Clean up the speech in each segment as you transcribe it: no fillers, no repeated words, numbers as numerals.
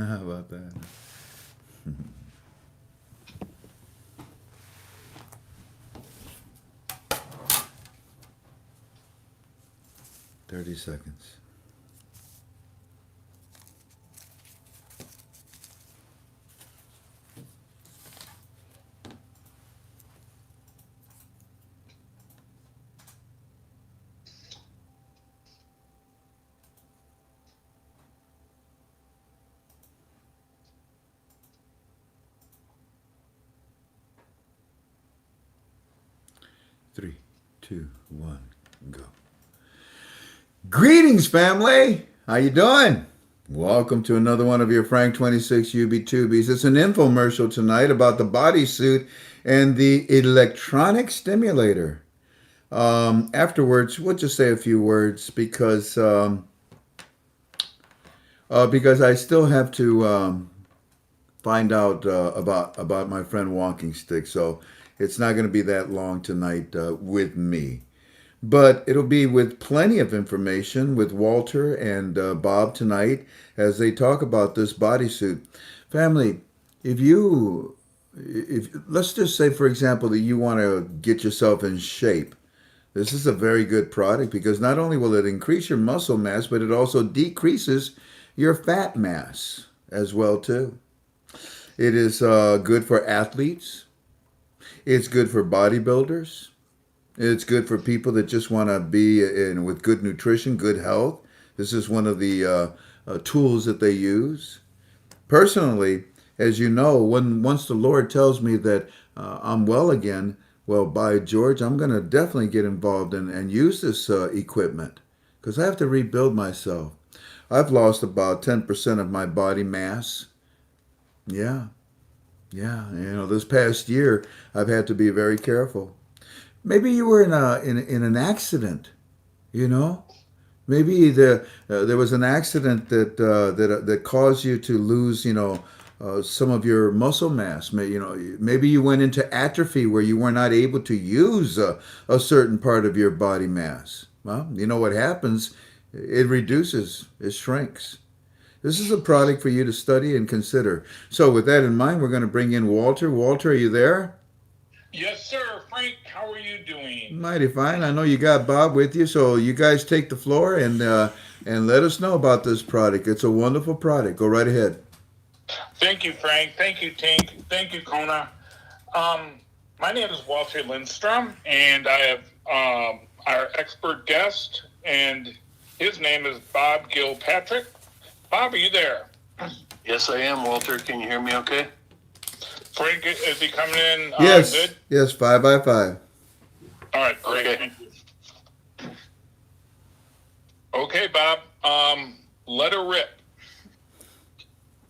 How about that? 30 seconds. 3, 2, 1, go. Greetings, family. How you doing? Welcome to another one of your Frank 26 UB2Bs. It's an infomercial tonight about the bodysuit and the electronic stimulator. Afterwards, we'll just say a few words because I still have to find out about my friend Walking Stick. So it's not going to be that long tonight with me. But it'll be with plenty of information with Walter and Bob tonight as they talk about this bodysuit. Family, if let's just say, for example, that you want to get yourself in shape, this is a very good product because not only will it increase your muscle mass, but it also decreases your fat mass as well too. It is good for athletes. It's good for bodybuilders. It's good for people that just want to be with good nutrition, good health. This is one of the tools that they use. Personally, as you know, once the Lord tells me that I'm well again, well, by George, I'm going to definitely get involved and use this equipment because I have to rebuild myself. I've lost about 10% of my body mass. Yeah, yeah. This past year, I've had to be very careful. Maybe you were in an accident, you know. Maybe there was an accident that caused you to lose, some of your muscle mass. Maybe you went into atrophy where you were not able to use a certain part of your body mass. Well, you know what happens? It reduces, it shrinks. This is a product for you to study and consider. So, with that in mind, we're going to bring in Walter. Walter, are you there? Yes, sir. Frank, how are you doing? Mighty fine. I know you got Bob with you, so you guys take the floor and let us know about this product. It's a wonderful product. Go right ahead. Thank you, Frank. Thank you, Tink. Thank you, Kona. Um, my name is Walter Lindstrom, and I have our expert guest, and his name is Bob Gilpatrick. Bob, are you there? Yes, I am, Walter. Can you hear me okay? Frank, is he coming in Yes. good? Yes, 5x5. All right, great. Okay. Thank you. Okay, Bob. Let her rip.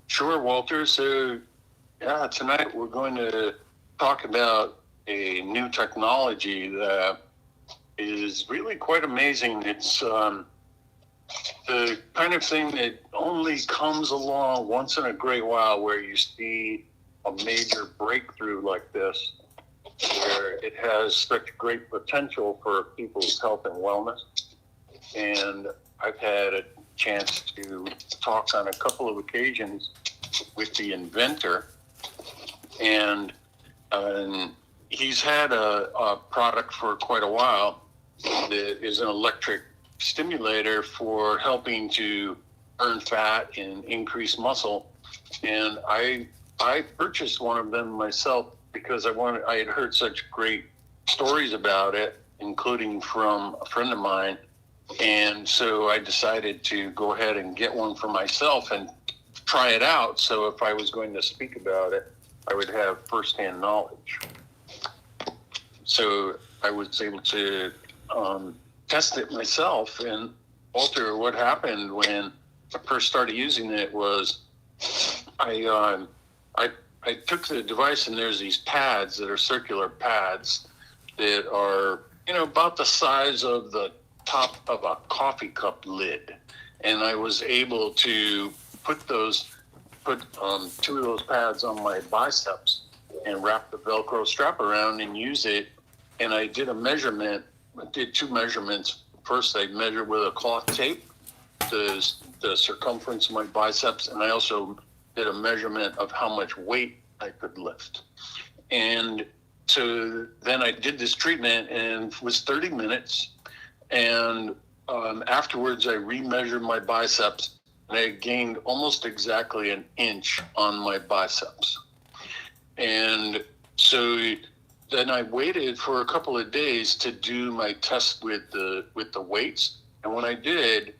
Sure, Walter. So, yeah, tonight we're going to talk about a new technology that is really quite amazing. It's the kind of thing that only comes along once in a great while where you see a major breakthrough like this, where it has such great potential for people's health and wellness. And I've had a chance to talk on a couple of occasions with the inventor, and he's had a product for quite a while that is an electric stimulator for helping to burn fat and increase muscle. And I purchased one of them myself because I had heard such great stories about it, including from a friend of mine. And so I decided to go ahead and get one for myself and try it out. So if I was going to speak about it, I would have firsthand knowledge. So I was able to test it myself. And Walter, what happened when I first started using it was I took the device, and there's these pads that are circular pads that are, about the size of the top of a coffee cup lid. And I was able to put two of those pads on my biceps and wrap the Velcro strap around and use it. And I did I did two measurements. First, I measured with a cloth tape the circumference of my biceps, and I also did a measurement of how much weight I could lift. And so then I did this treatment, and it was 30 minutes. And afterwards, I remeasured my biceps, and I gained almost exactly an inch on my biceps. And so then I waited for a couple of days to do my test with the weights. And when I did,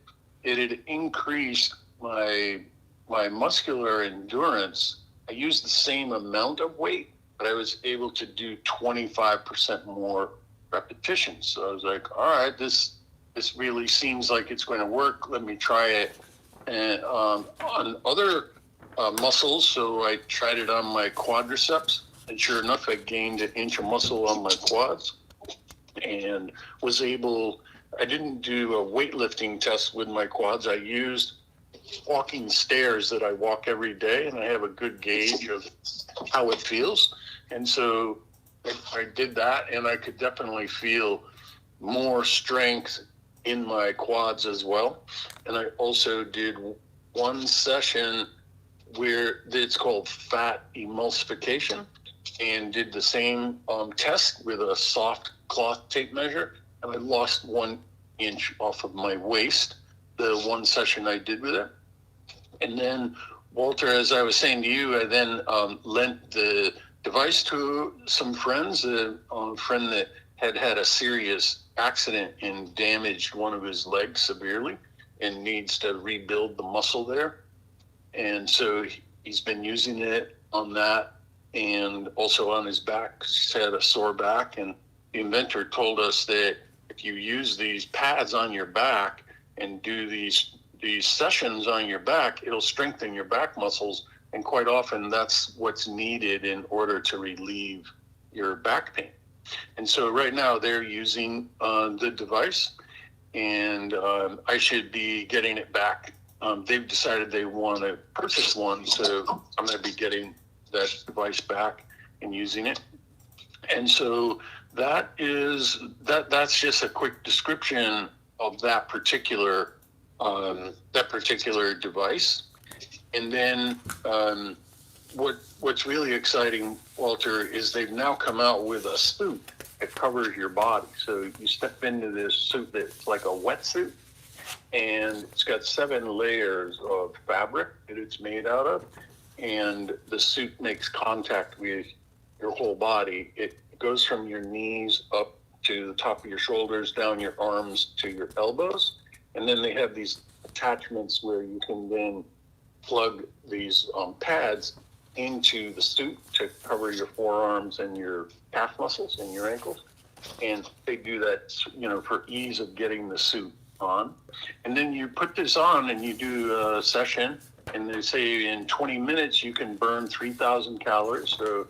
it had increased my muscular endurance. I used the same amount of weight, but I was able to do 25% more repetitions. So I was like, all right, this really seems like it's going to work. Let me try it. And on other muscles, so I tried it on my quadriceps, and sure enough, I gained an inch of muscle on my quads, and was able. I didn't do a weightlifting test with my quads. I used walking stairs that I walk every day, and I have a good gauge of how it feels. And so I did that, and I could definitely feel more strength in my quads as well. And I also did one session where it's called fat emulsification, and did the same test with a soft cloth tape measure, and I lost 1 inch off of my waist, the one session I did with it. And then, Walter, as I was saying to you, I then lent the device to some friends, a friend that had a serious accident and damaged one of his legs severely and needs to rebuild the muscle there. And so he's been using it on that and also on his back, 'cause he's had a sore back. And the inventor told us that if you use these pads on your back and do these sessions on your back, it'll strengthen your back muscles. And quite often that's what's needed in order to relieve your back pain. And so right now they're using the device, and I should be getting it back. They've decided they want to purchase one, so I'm going to be getting that device back and using it. And so that's just a quick description of that particular device. And then what's really exciting, Walter, is they've now come out with a suit that covers your body. So you step into this suit that's like a wetsuit, and it's got 7 layers of fabric that it's made out of, and the suit makes contact with your whole body. It goes from your knees up to the top of your shoulders, down your arms to your elbows, and then they have these attachments where you can then plug these pads into the suit to cover your forearms and your calf muscles and your ankles. And they do that, for ease of getting the suit on. And then you put this on and you do a session, and they say in 20 minutes you can burn 3,000 calories. So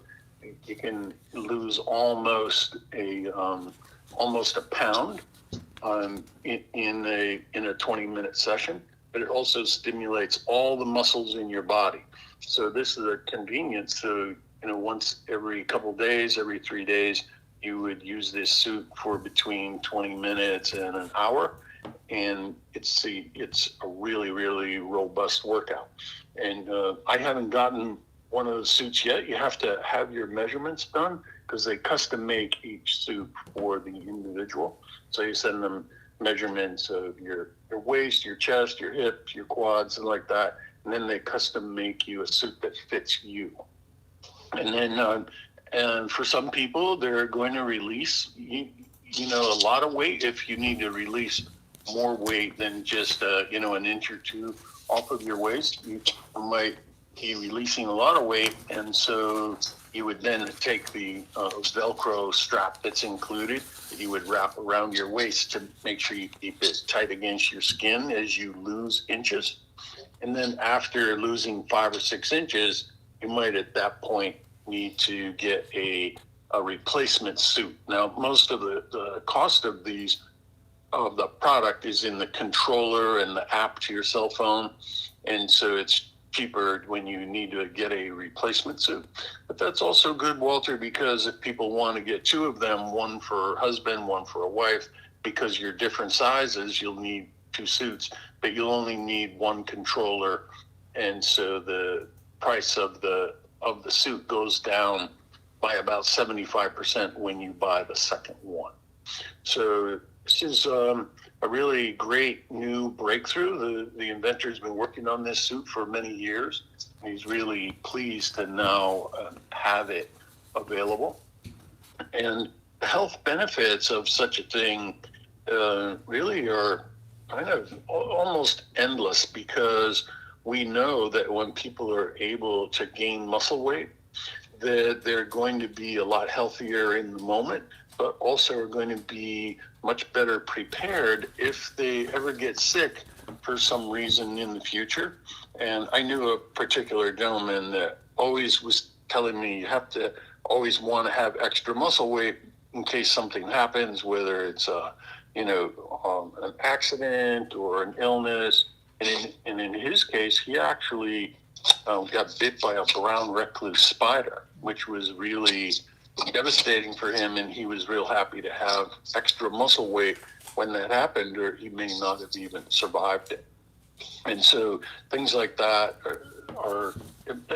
you can lose almost a pound in a 20-minute session. But it also stimulates all the muscles in your body. So this is a convenience. So, once every couple days, every 3 days, you would use this suit for between 20 minutes and an hour. And it's a really, really robust workout. And I haven't gotten one of those suits yet. You have to have your measurements done because they custom make each suit for the individual. So you send them measurements of your waist, your chest, your hips, your quads, and like that. And then they custom make you a suit that fits you. And then, and for some people, they're going to release, a lot of weight. If you need to release more weight than just, an inch or two off of your waist, you might be releasing a lot of weight. And so you would then take the Velcro strap that's included that you would wrap around your waist to make sure you keep it tight against your skin as you lose inches. And then after losing 5 or 6 inches, you might at that point need to get a replacement suit. Now, most of the cost of the product is in the controller and the app to your cell phone. And so it's cheaper when you need to get a replacement suit. But that's also good, Walter, because if people want to get 2 of them, one for a husband, one for a wife, because you're different sizes, you'll need 2 suits, but you'll only need 1 controller. And so the price of the suit goes down by about 75% when you buy the second one. So this is a really great new breakthrough. The inventor's been working on this suit for many years. He's really pleased to now have it available. And the health benefits of such a thing really are kind of almost endless, because we know that when people are able to gain muscle weight, that they're going to be a lot healthier in the moment, but also are going to be much better prepared if they ever get sick for some reason in the future. And I knew a particular gentleman that always was telling me you have to always want to have extra muscle weight in case something happens, whether it's an accident or an illness. And in his case, he actually got bit by a brown recluse spider, which was really devastating for him, and he was real happy to have extra muscle weight when that happened, or he may not have even survived it. And so things like that are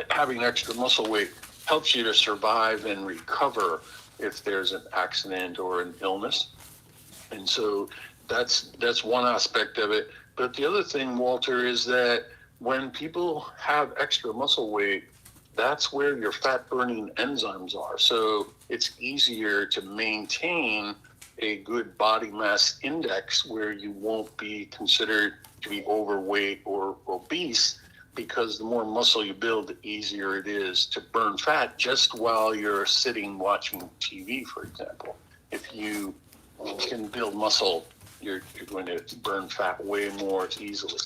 having extra muscle weight helps you to survive and recover if there's an accident or an illness. And so that's one aspect of it. But the other thing, Walter, is that when people have extra muscle weight, that's where your fat burning enzymes are. So it's easier to maintain a good body mass index where you won't be considered to be overweight or obese, because the more muscle you build, the easier it is to burn fat just while you're sitting watching TV, for example. If you can build muscle, you're going to burn fat way more easily.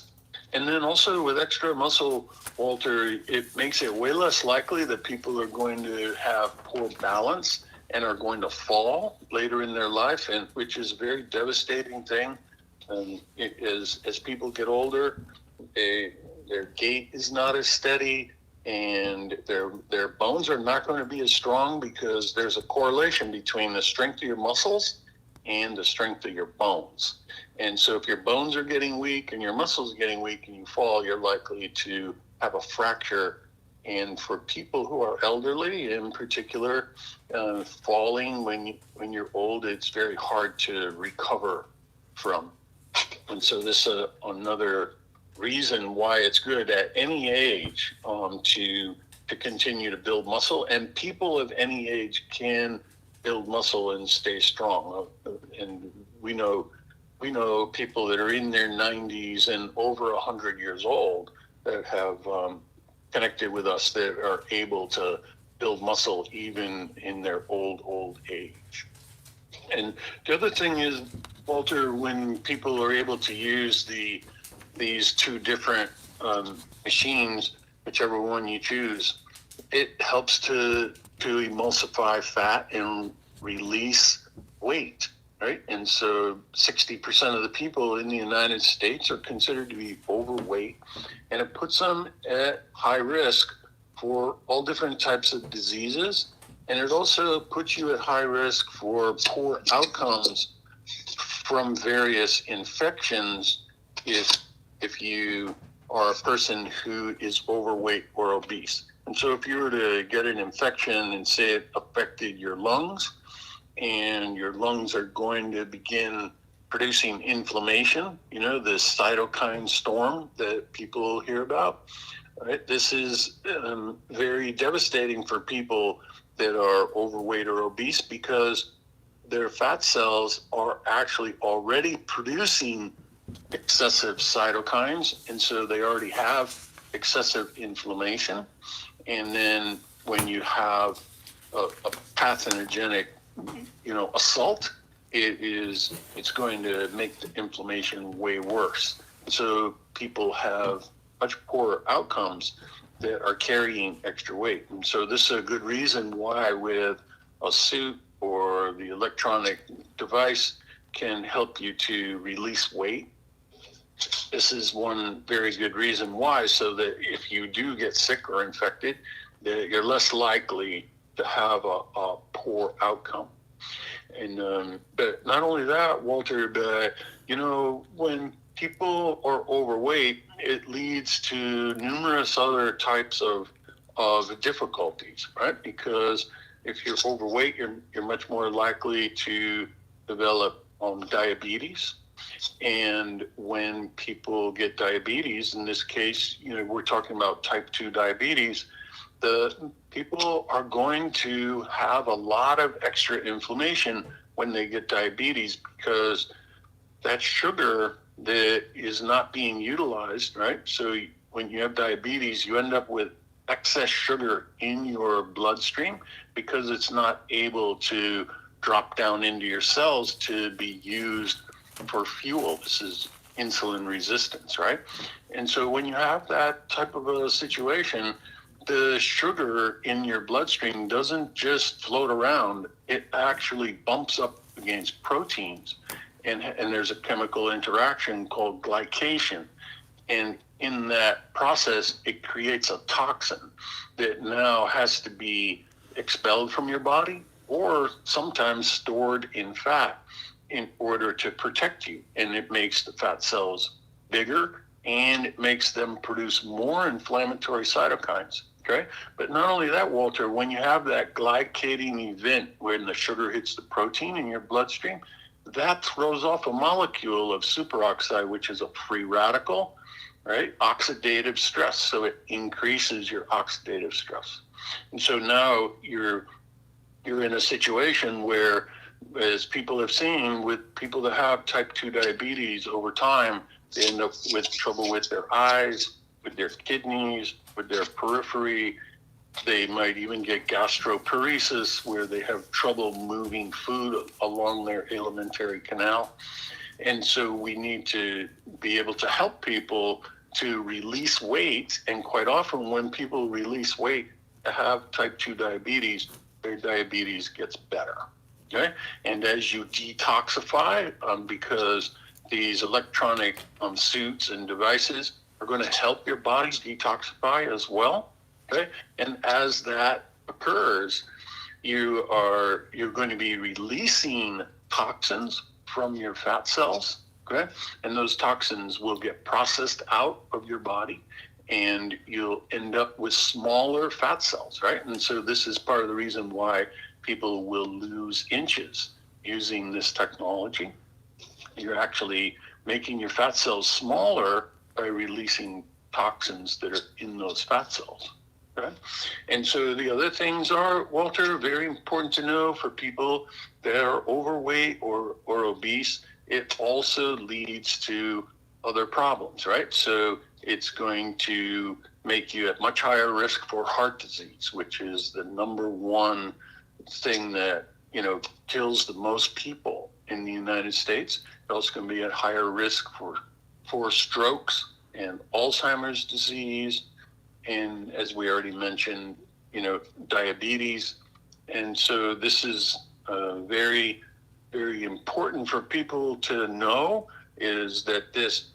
And then also with extra muscle, Walter, it makes it way less likely that people are going to have poor balance and are going to fall later in their life, and which is a very devastating thing. As people get older, their gait is not as steady, and their bones are not going to be as strong, because there's a correlation between the strength of your muscles and the strength of your bones. And so if your bones are getting weak and your muscles are getting weak and you fall, you're likely to have a fracture. And for people who are elderly in particular, falling when you're old, it's very hard to recover from. And so this is another reason why it's good at any age to continue to build muscle. And people of any age can build muscle and stay strong. And we know people that are in their 90s and over 100 years old that have connected with us that are able to build muscle even in their old age. And the other thing is, Walter, when people are able to use these two different machines, whichever one you choose, it helps to emulsify fat and release weight, right? And so 60% of the people in the United States are considered to be overweight, and it puts them at high risk for all different types of diseases. And it also puts you at high risk for poor outcomes from various infections if you are a person who is overweight or obese. And so if you were to get an infection and say it affected your lungs, and your lungs are going to begin producing inflammation, the cytokine storm that people hear about, right? This is very devastating for people that are overweight or obese, because their fat cells are actually already producing excessive cytokines, and so they already have excessive inflammation. And then when you have a pathogenic, assault, it's going to make the inflammation way worse. So people have much poorer outcomes that are carrying extra weight. And so this is a good reason why with a suit or the electronic device can help you to release weight. This is one very good reason why, so that if you do get sick or infected, that you're less likely to have a poor outcome. And but not only that, Walter, but when people are overweight, it leads to numerous other types of of difficulties, right? Because if you're overweight, you're much more likely to develop diabetes. And when people get diabetes, in this case, we're talking about type 2 diabetes, the people are going to have a lot of extra inflammation when they get diabetes, because that sugar that is not being utilized, right? So when you have diabetes, you end up with excess sugar in your bloodstream because it's not able to drop down into your cells to be used for fuel. This is insulin resistance, right? And so when you have that type of a situation, the sugar in your bloodstream doesn't just float around, it actually bumps up against proteins. And there's a chemical interaction called glycation. And in that process, it creates a toxin that now has to be expelled from your body, or sometimes stored in fat in order to protect you. And it makes the fat cells bigger, and it makes them produce more inflammatory cytokines. Okay. But not only that, Walter, when you have that glycating event when the sugar hits the protein in your bloodstream, that throws off a molecule of superoxide, which is a free radical, right? Oxidative stress. So it increases your oxidative stress. And so now you're in a situation where, as people have seen with people that have type 2 diabetes over time, they end up with trouble with their eyes, with their kidneys, with their periphery. They might even get gastroparesis, where they have trouble moving food along their alimentary canal. And so we need to be able to help people to release weight. And quite often when people release weight to have type 2 diabetes, their diabetes gets better. Okay? And as you detoxify, because these electronic suits and devices are going to help your body detoxify as well. Okay? And as that occurs, you're going to be releasing toxins from your fat cells. Okay? And those toxins will get processed out of your body, and you'll end up with smaller fat cells, right? And so this is part of the reason why people will lose inches using this technology. You're actually making your fat cells smaller by releasing toxins that are in those fat cells. Okay? And so the other things are, Walter, very important to know for people that are overweight or obese. It also leads to other problems, right? So it's going to make you at much higher risk for heart disease, which is the number one thing that, kills the most people in the United States. It's also going to be at higher risk for strokes and Alzheimer's disease. And as we already mentioned, diabetes. And so this is very, very important for people to know, is that this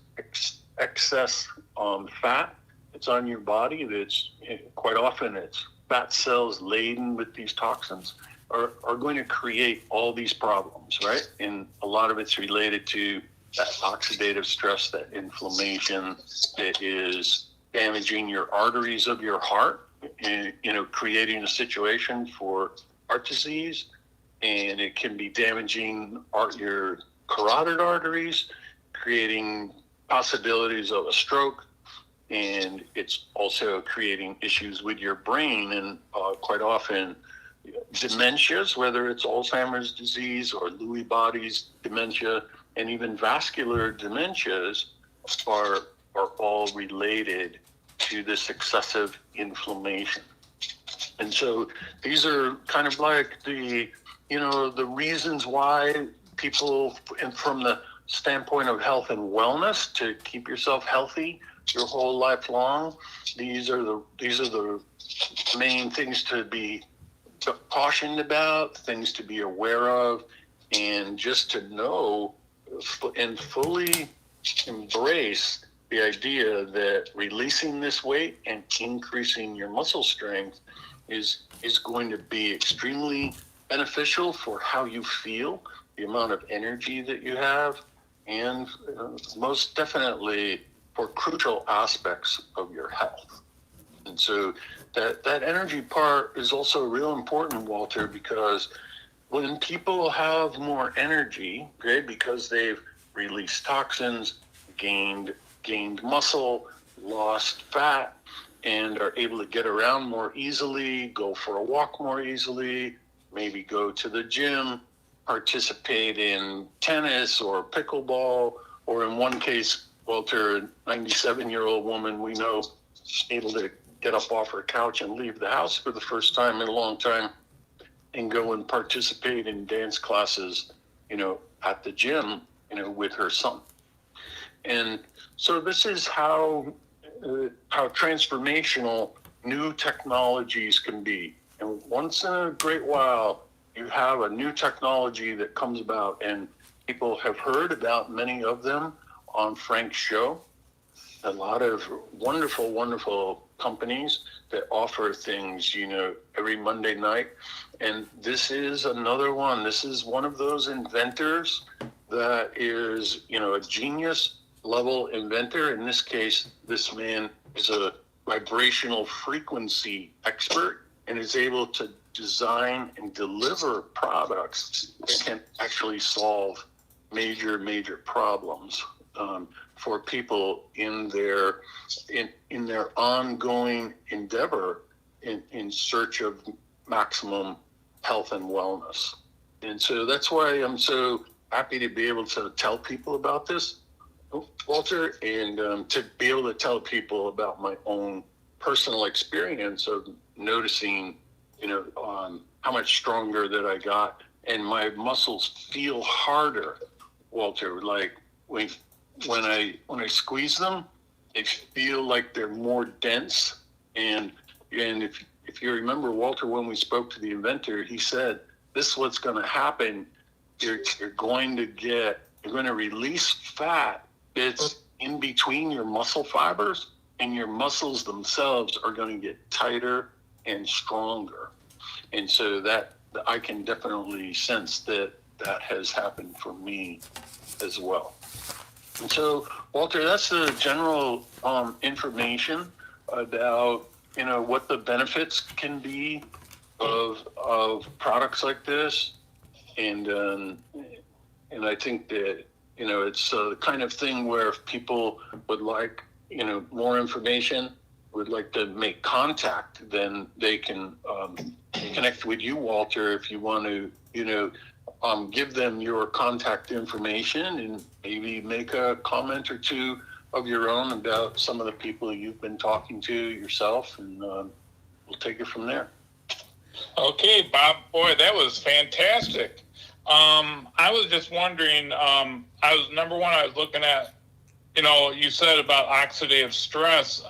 excess fat that's on your body, that's quite often it's fat cells laden with these toxins, are going to create all these problems, right? And a lot of it's related to that oxidative stress, that inflammation that is damaging your arteries of your heart, and creating a situation for heart disease. And it can be damaging your carotid arteries, creating possibilities of a stroke. And it's also creating issues with your brain, and quite often dementias, whether it's Alzheimer's disease or Lewy bodies dementia, and even vascular dementias are all related to this excessive inflammation. And so these are kind of like the reasons why people, and from the standpoint of health and wellness, to keep yourself healthy your whole life long, these are the main things to be cautioned about, things to be aware of, and just to know and fully embrace the idea that releasing this weight and increasing your muscle strength is going to be extremely beneficial for how you feel, the amount of energy that you have, and most definitely for crucial aspects of your health. And so that energy part is also real important, Walter, because when people have more energy, okay, because they've released toxins, gained muscle, lost fat, and are able to get around more easily, go for a walk more easily, maybe go to the gym, participate in tennis or pickleball, or in one case, Walter, a 97-year-old woman we know, able to get up off her couch and leave the house for the first time in a long time and go and participate in dance classes, at the gym, with her son. And so this is how transformational new technologies can be. And once in a great while, you have a new technology that comes about, and people have heard about many of them on Frank's show. A lot of wonderful, wonderful companies that offer things, every Monday night. And this is another one. This is one of those inventors that is, a genius level inventor. In this case, this man is a vibrational frequency expert and is able to design and deliver products that can actually solve major, major problems for people in their ongoing endeavor in search of maximum health and wellness. And so that's why I'm so happy to be able to tell people about this, Walter, and to be able to tell people about my own personal experience of noticing, how much stronger that I got, and my muscles feel harder, Walter. Like when I squeeze them, they feel like they're more dense. And if you remember, Walter, when we spoke to the inventor, he said, this is what's going to happen. You're going to release fat that's in between your muscle fibers, and your muscles themselves are going to get tighter and stronger. And so that I can definitely sense that has happened for me as well. And so, Walter, that's the general information about what the benefits can be of products like this, and I think that it's the kind of thing where if people would like more information, would like to make contact, then they can connect with you, Walter, if you want to give them your contact information and maybe make a comment or two of your own about some of the people you've been talking to yourself, and we'll take it from there. Okay, Bob, boy, that was fantastic. I was just wondering, I was looking at, you said about oxidative stress.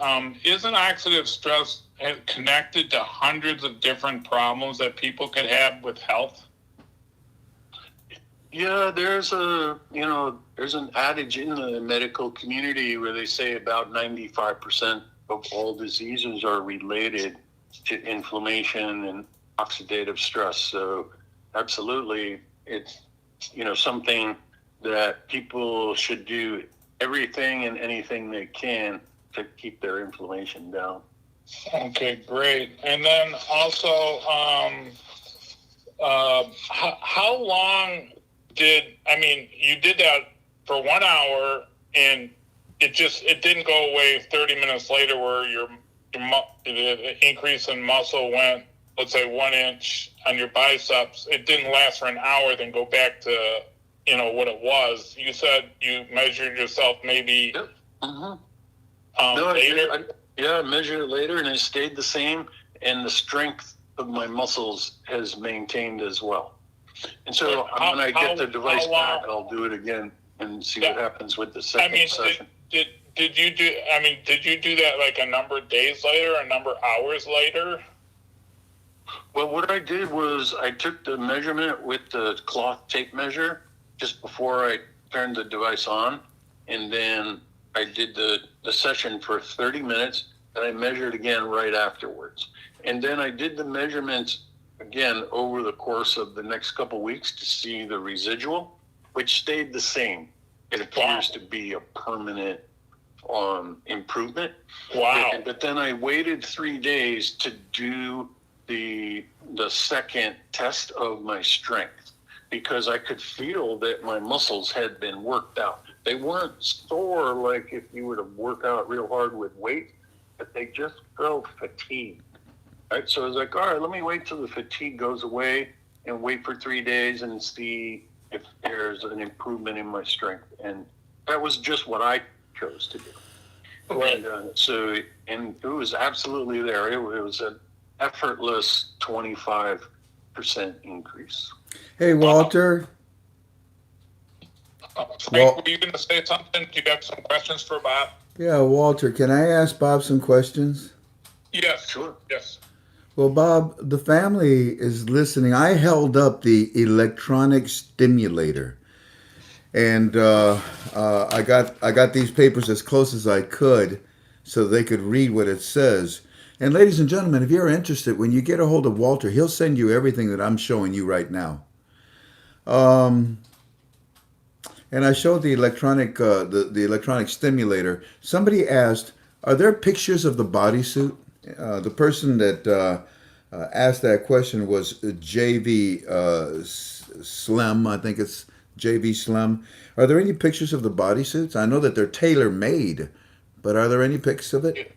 Isn't oxidative stress connected to hundreds of different problems that people could have with health? Yeah, there's an adage in the medical community where they say about 95% of all diseases are related to inflammation and oxidative stress. So absolutely, it's something that people should do everything and anything they can to keep their inflammation down. Okay, great. And then also, how long you did that for 1 hour, and it didn't go away 30 minutes later where the increase in muscle went, let's say, 1 inch on your biceps. It didn't last for an hour, then go back to, what it was. You said you measured yourself maybe Yep. later? I measured it later, and it stayed the same, and the strength of my muscles has maintained as well. And so when I get the device back, I'll do it again and see what happens with the second session. Did you do that like a number of days later, a number of hours later? Well, what I did was I took the measurement with the cloth tape measure just before I turned the device on, and then I did the session for 30 minutes, and I measured again right afterwards. And then I did the measurements again over the course of the next couple of weeks to see the residual, which stayed the same. It appears to be a permanent improvement. Wow. But then I waited 3 days to do the second test of my strength, because I could feel that my muscles had been worked out. They weren't sore like if you were to work out real hard with weight, but they just felt fatigued. Right? So I was like, all right, let me wait till the fatigue goes away and wait for 3 days and see if there's an improvement in my strength. And that was just what I chose to do. Okay. And it was absolutely there. It was an effortless 25% increase. Hey, Walter. Frank, were you going to say something? Do you have some questions for Bob? Yeah, Walter, can I ask Bob some questions? Yes. Sure. Yes. Well, Bob, the family is listening. I held up the electronic stimulator, and I got these papers as close as I could, so they could read what it says. And ladies and gentlemen, if you're interested, when you get a hold of Walter, he'll send you everything that I'm showing you right now. And I showed the the electronic stimulator. Somebody asked, "Are there pictures of the bodysuit?" The person that asked that question was JV Slim. I think it's JV Slim. Are there any pictures of the bodysuits? I know that they're tailor made, but are there any pics of it?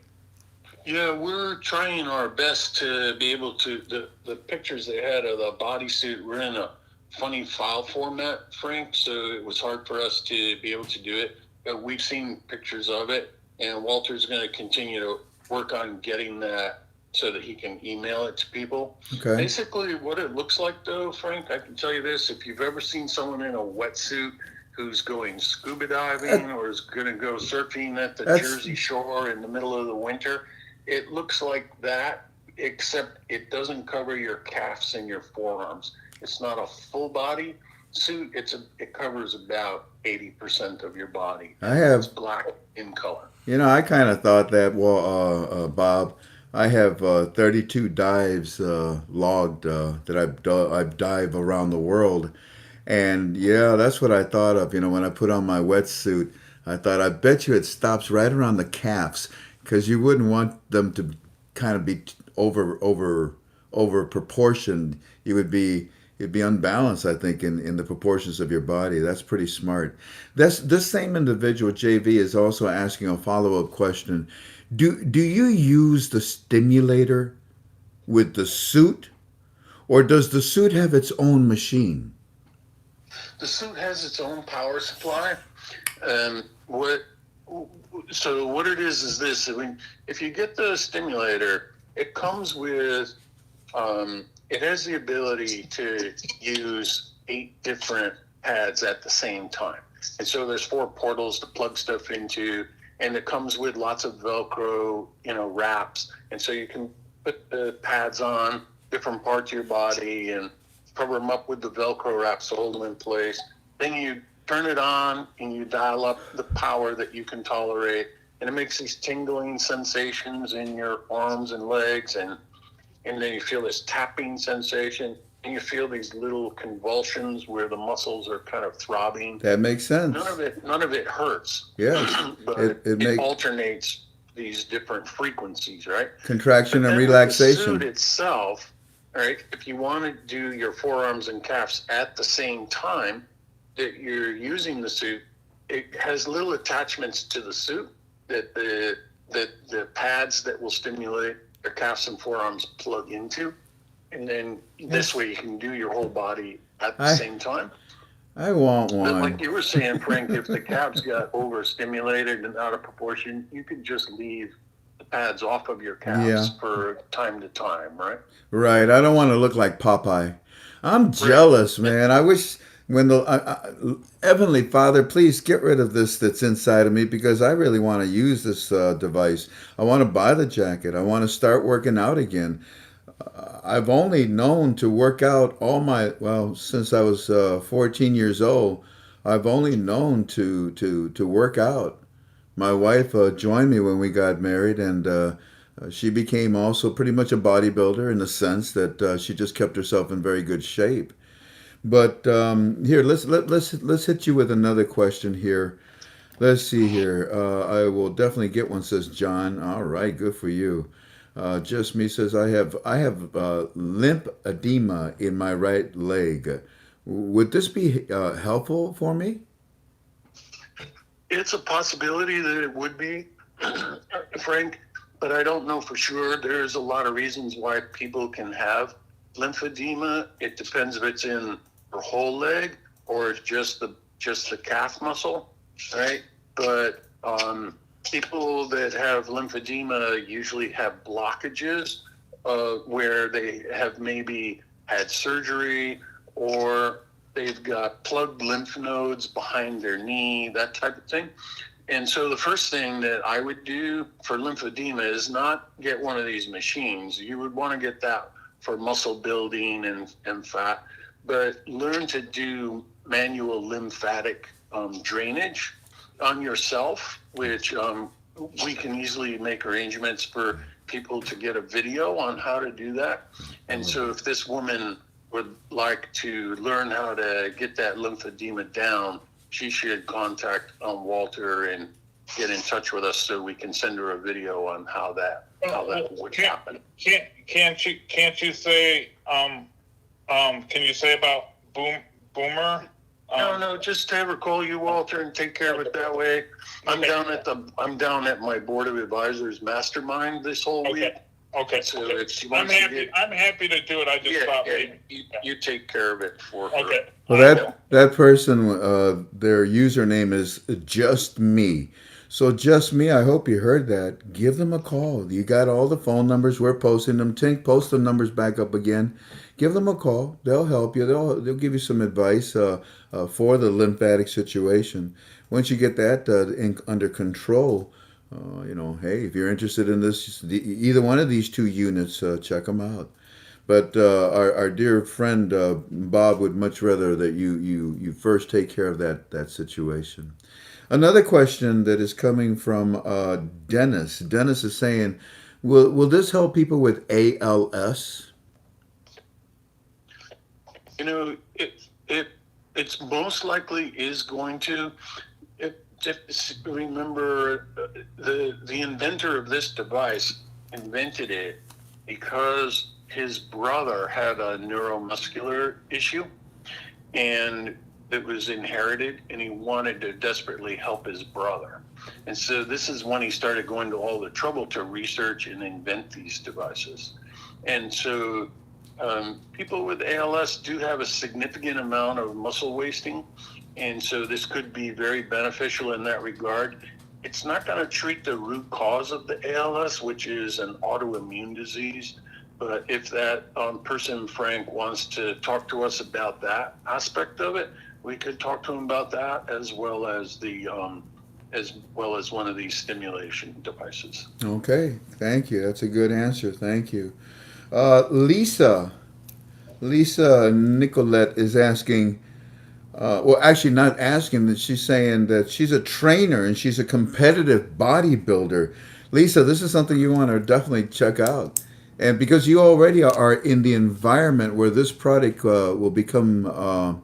Yeah, we're trying our best to be able to. The pictures they had of the bodysuit were in a funny file format, Frank, so it was hard for us to be able to do it. But we've seen pictures of it, and Walter's going to continue to work on getting that so that he can email it to people. Okay. Basically, what it looks like, though, Frank, I can tell you this: if you've ever seen someone in a wetsuit who's going scuba diving or is going to go surfing at the Jersey Shore in the middle of the winter, it looks like that, except it doesn't cover your calves and your forearms. It's not a full body suit. It covers about 80% of your body. It's black in color. You know, I kind of thought that. Well, Bob, I have 32 dives logged that I've dived around the world, and yeah, that's what I thought of. You know, when I put on my wetsuit, I thought, I bet you it stops right around the calves, because you wouldn't want them to kind of be over proportioned. It'd be unbalanced, I think, in the proportions of your body. That's pretty smart. This same individual, JV, is also asking a follow-up question. Do you use the stimulator with the suit, or does the suit have its own machine? The suit has its own power supply. What it is this. I mean, if you get the stimulator, it comes with it has the ability to use 8 different pads at the same time. And so there's 4 portals to plug stuff into, and it comes with lots of Velcro, wraps. And so you can put the pads on different parts of your body and cover them up with the Velcro wraps to hold them in place. Then you turn it on and you dial up the power that you can tolerate. And it makes these tingling sensations in your arms and legs, and then you feel this tapping sensation, and you feel these little convulsions where the muscles are kind of throbbing. That makes sense. None of it hurts. Yeah, but it alternates these different frequencies, right? Contraction and relaxation. The suit itself, right? If you want to do your forearms and calves at the same time that you're using the suit, it has little attachments to the suit that the pads that will stimulate your calves and forearms plug into, and then this way you can do your whole body at the same time. I want one. But like you were saying, Frank, if the calves got overstimulated and out of proportion, you could just leave the pads off of your calves for time to time, right? Right. I don't want to look like Popeye. I'm jealous, man. I wish when the Heavenly Father, please get rid of this that's inside of me, because I really want to use this device. I want to buy the jacket. I want to start working out again. I've only known to work out since I was 14 years old. I've only known to work out. My wife joined me when we got married, and she became also pretty much a bodybuilder in the sense that she just kept herself in very good shape. But here, let's hit you with another question here. Let's see here. I will definitely get one, says John. All right, good for you. Just me says I have limp edema in my right leg. Would this be helpful for me? It's a possibility that it would be, Frank, but I don't know for sure. There's a lot of reasons why people can have lymphedema. It depends if it's in the whole leg or it's just the calf muscle, right? But people that have lymphedema usually have blockages where they have maybe had surgery or they've got plugged lymph nodes behind their knee, that type of thing. And so the first thing that I would do for lymphedema is not get one of these machines. You would want to get that for muscle building and fat, but learn to do manual lymphatic drainage on yourself, which we can easily make arrangements for people to get a video on how to do that. And so if this woman would like to learn how to get that lymphedema down, she should contact Walter and get in touch with us so we can send her a video on how that would happen. Can't you say can you say about Boomer? No, just have her call you, Walter, and take care of it that way. I'm down at my board of advisors mastermind this whole week. Okay. So if she I'm wants I'm happy to do it. I just thought maybe. you take care of it for her. Okay. Well, that person, their username is just me. So just me. I hope you heard that. Give them a call. You got all the phone numbers. We're posting them. Tink, post the numbers back up again. Give them a call. They'll help you. They'll give you some advice for the lymphatic situation. Once you get that under control, hey, if you're interested in this, either one of these two units, check them out. But our dear friend Bob would much rather that you first take care of that situation. Another question that is coming from Dennis. Dennis is saying, "Will this help people with ALS?" It's most likely is going to. Remember, the inventor of this device invented it because his brother had a neuromuscular issue and it was inherited, and he wanted to desperately help his brother. And so this is when he started going to all the trouble to research and invent these devices. And so people with ALS do have a significant amount of muscle wasting, and so this could be very beneficial in that regard. It's not going to treat the root cause of the ALS, which is an autoimmune disease. But if that person, Frank, wants to talk to us about that aspect of it, we could talk to him about that as well as one of these stimulation devices. Okay, thank you. That's a good answer. Thank you. Lisa Nicolette is asking, well, actually not asking, that she's saying that she's a trainer and she's a competitive bodybuilder. Lisa, this is something you want to definitely check out. And because you already are in the environment where this product will become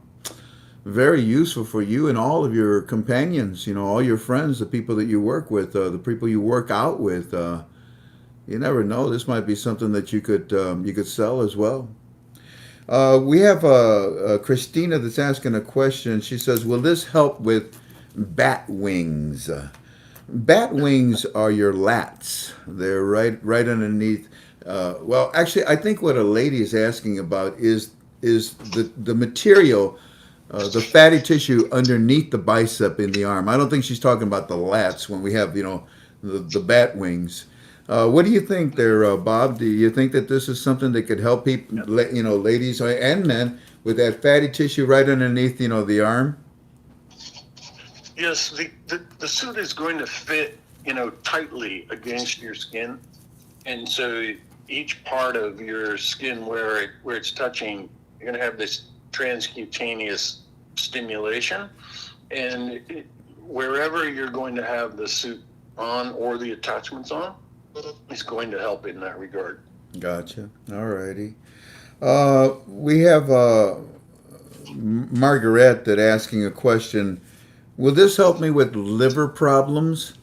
very useful for you and all of your companions, all your friends, the people that you work with, the people you work out with. You never know. This might be something that you could sell as well. We have Christina that's asking a question. She says, "Will this help with bat wings?" Bat wings are your lats. They're right underneath. Well, actually, I think what a lady is asking about is the material, the fatty tissue underneath the bicep in the arm. I don't think she's talking about the lats when we have the bat wings. What do you think there, Bob? Do you think that this is something that could help people, ladies and men, with that fatty tissue right underneath, the arm? Yes, the suit is going to fit, tightly against your skin, and so each part of your skin where it's touching, you're going to have this transcutaneous stimulation, and wherever you're going to have the suit on or the attachments on, it's going to help in that regard. Gotcha. All righty. We have Margaret that asking a question. Will this help me with liver problems?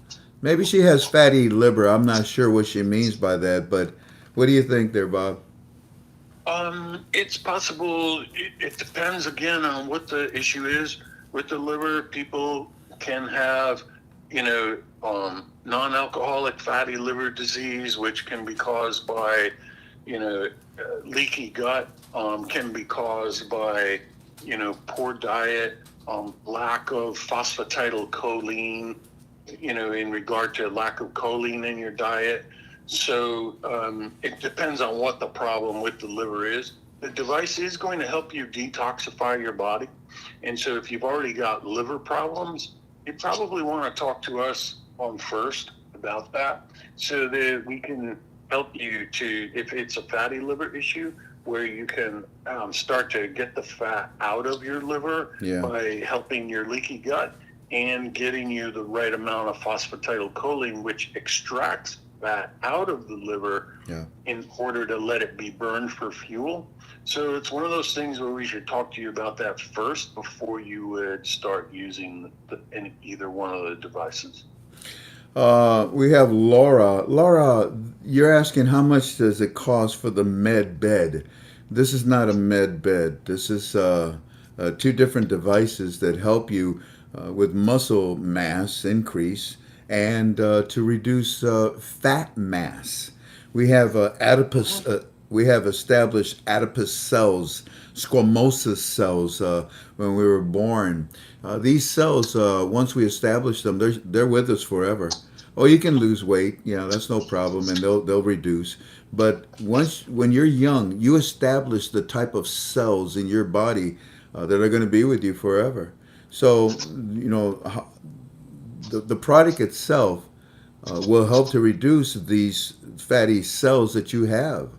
Maybe she has fatty liver. I'm not sure what she means by that, but what do you think there, Bob? It's possible. It depends again on what the issue is with the liver. People can have, non-alcoholic fatty liver disease, which can be caused by, leaky gut. Can be caused by, poor diet, lack of phosphatidylcholine. In regard to lack of choline in your diet. So it depends on what the problem with the liver is. The device is going to help you detoxify your body. And so if you've already got liver problems, you probably want to talk to us on first about that so that we can help you to, if it's a fatty liver issue, where you can start to get the fat out of your liver by helping your leaky gut and getting you the right amount of phosphatidylcholine, which extracts fat out of the liver in order to let it be burned for fuel. So it's one of those things where we should talk to you about that first before you would start using either one of the devices. We have Laura. Laura, you're asking how much does it cost for the med bed? This is not a med bed. This is two different devices that help you with muscle mass increase and to reduce fat mass. We have adipose. We have established adipose cells, squamous cells when we were born. These cells, once we establish them, they're with us forever. Oh, you can lose weight, yeah, that's no problem, and they'll reduce. But when you're young, you establish the type of cells in your body that are going to be with you forever. So, the product itself will help to reduce these fatty cells that you have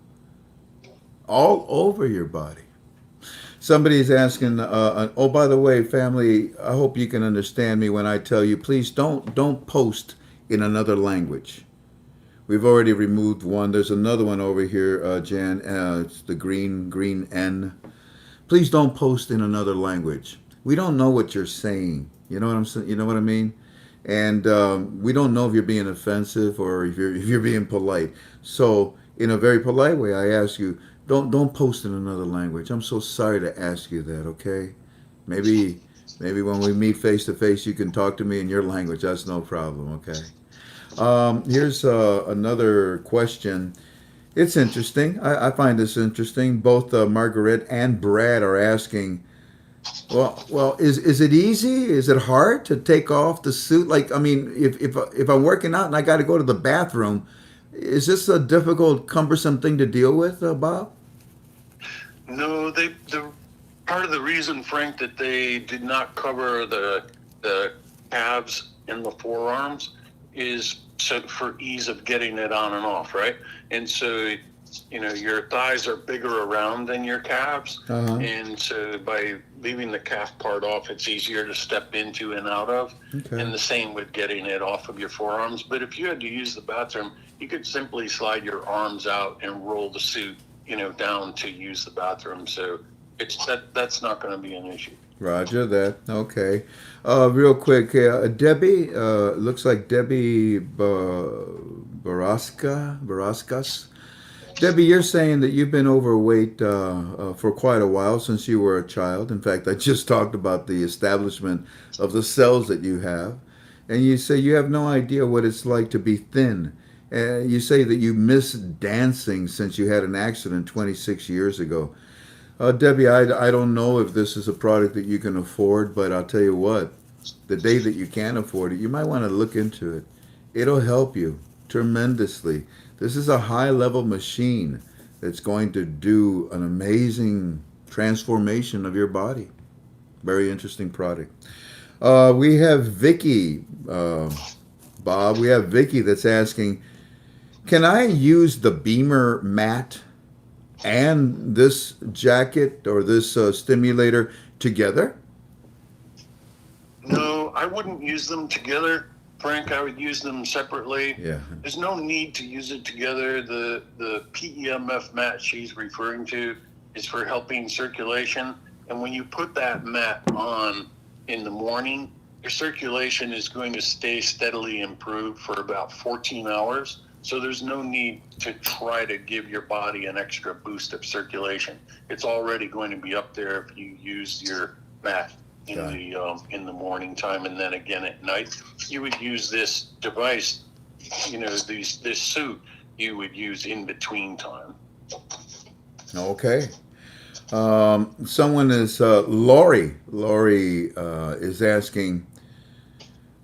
all over your body. Somebody's asking, oh, by the way, family, I hope you can understand me when I tell you, please don't post in another language. We've already removed one. There's another one over here, Jan. It's the green N. Please don't post in another language. We don't know what you're saying. You know what I'm saying? You know what I mean? And we don't know if you're being offensive or if you're being polite. So, in a very polite way, I ask you, don't post in another language. I'm so sorry to ask you that. Okay? Maybe when we meet face to face, you can talk to me in your language. That's no problem. Okay? Here's another question. It's interesting. I find this interesting. Both Margaret and Brad are asking. Well, is it easy? Is it hard to take off the suit? Like, I mean, if I'm working out and I got to go to the bathroom, is this a difficult, cumbersome thing to deal with, Bob? No, the part of the reason, Frank, that they did not cover the calves and the forearms is so for ease of getting it on and off, right? And so, your thighs are bigger around than your calves. And so by leaving the calf part off, it's easier to step into and out of. Okay. And the same with getting it off of your forearms. But if you had to use the bathroom, you could simply slide your arms out and roll the suit, down to use the bathroom. So that's not going to be an issue. Roger that. Okay. Real quick, Debbie, looks like Debbie Barascas. Debbie, you're saying that you've been overweight for quite a while since you were a child. In fact, I just talked about the establishment of the cells that you have. And you say you have no idea what it's like to be thin. You say that you miss dancing since you had an accident 26 years ago. Debbie, I don't know if this is a product that you can afford, but I'll tell you what, the day that you can afford it, you might want to look into it. It'll help you tremendously. This is a high-level machine that's going to do an amazing transformation of your body. Very interesting product. We have Vicky, Bob. We have Vicky that's asking, can I use the Beamer mat and this jacket or this stimulator together? No, I wouldn't use them together, Frank. I would use them separately. Yeah. There's no need to use it together. The PEMF mat she's referring to is for helping circulation. And when you put that mat on in the morning, your circulation is going to stay steadily improved for about 14 hours. So there's no need to try to give your body an extra boost of circulation. It's already going to be up there if you use your mat in the morning time, and then again at night. You would use this device, this suit you would use in between time. Okay. Someone is Lori. Lori is asking.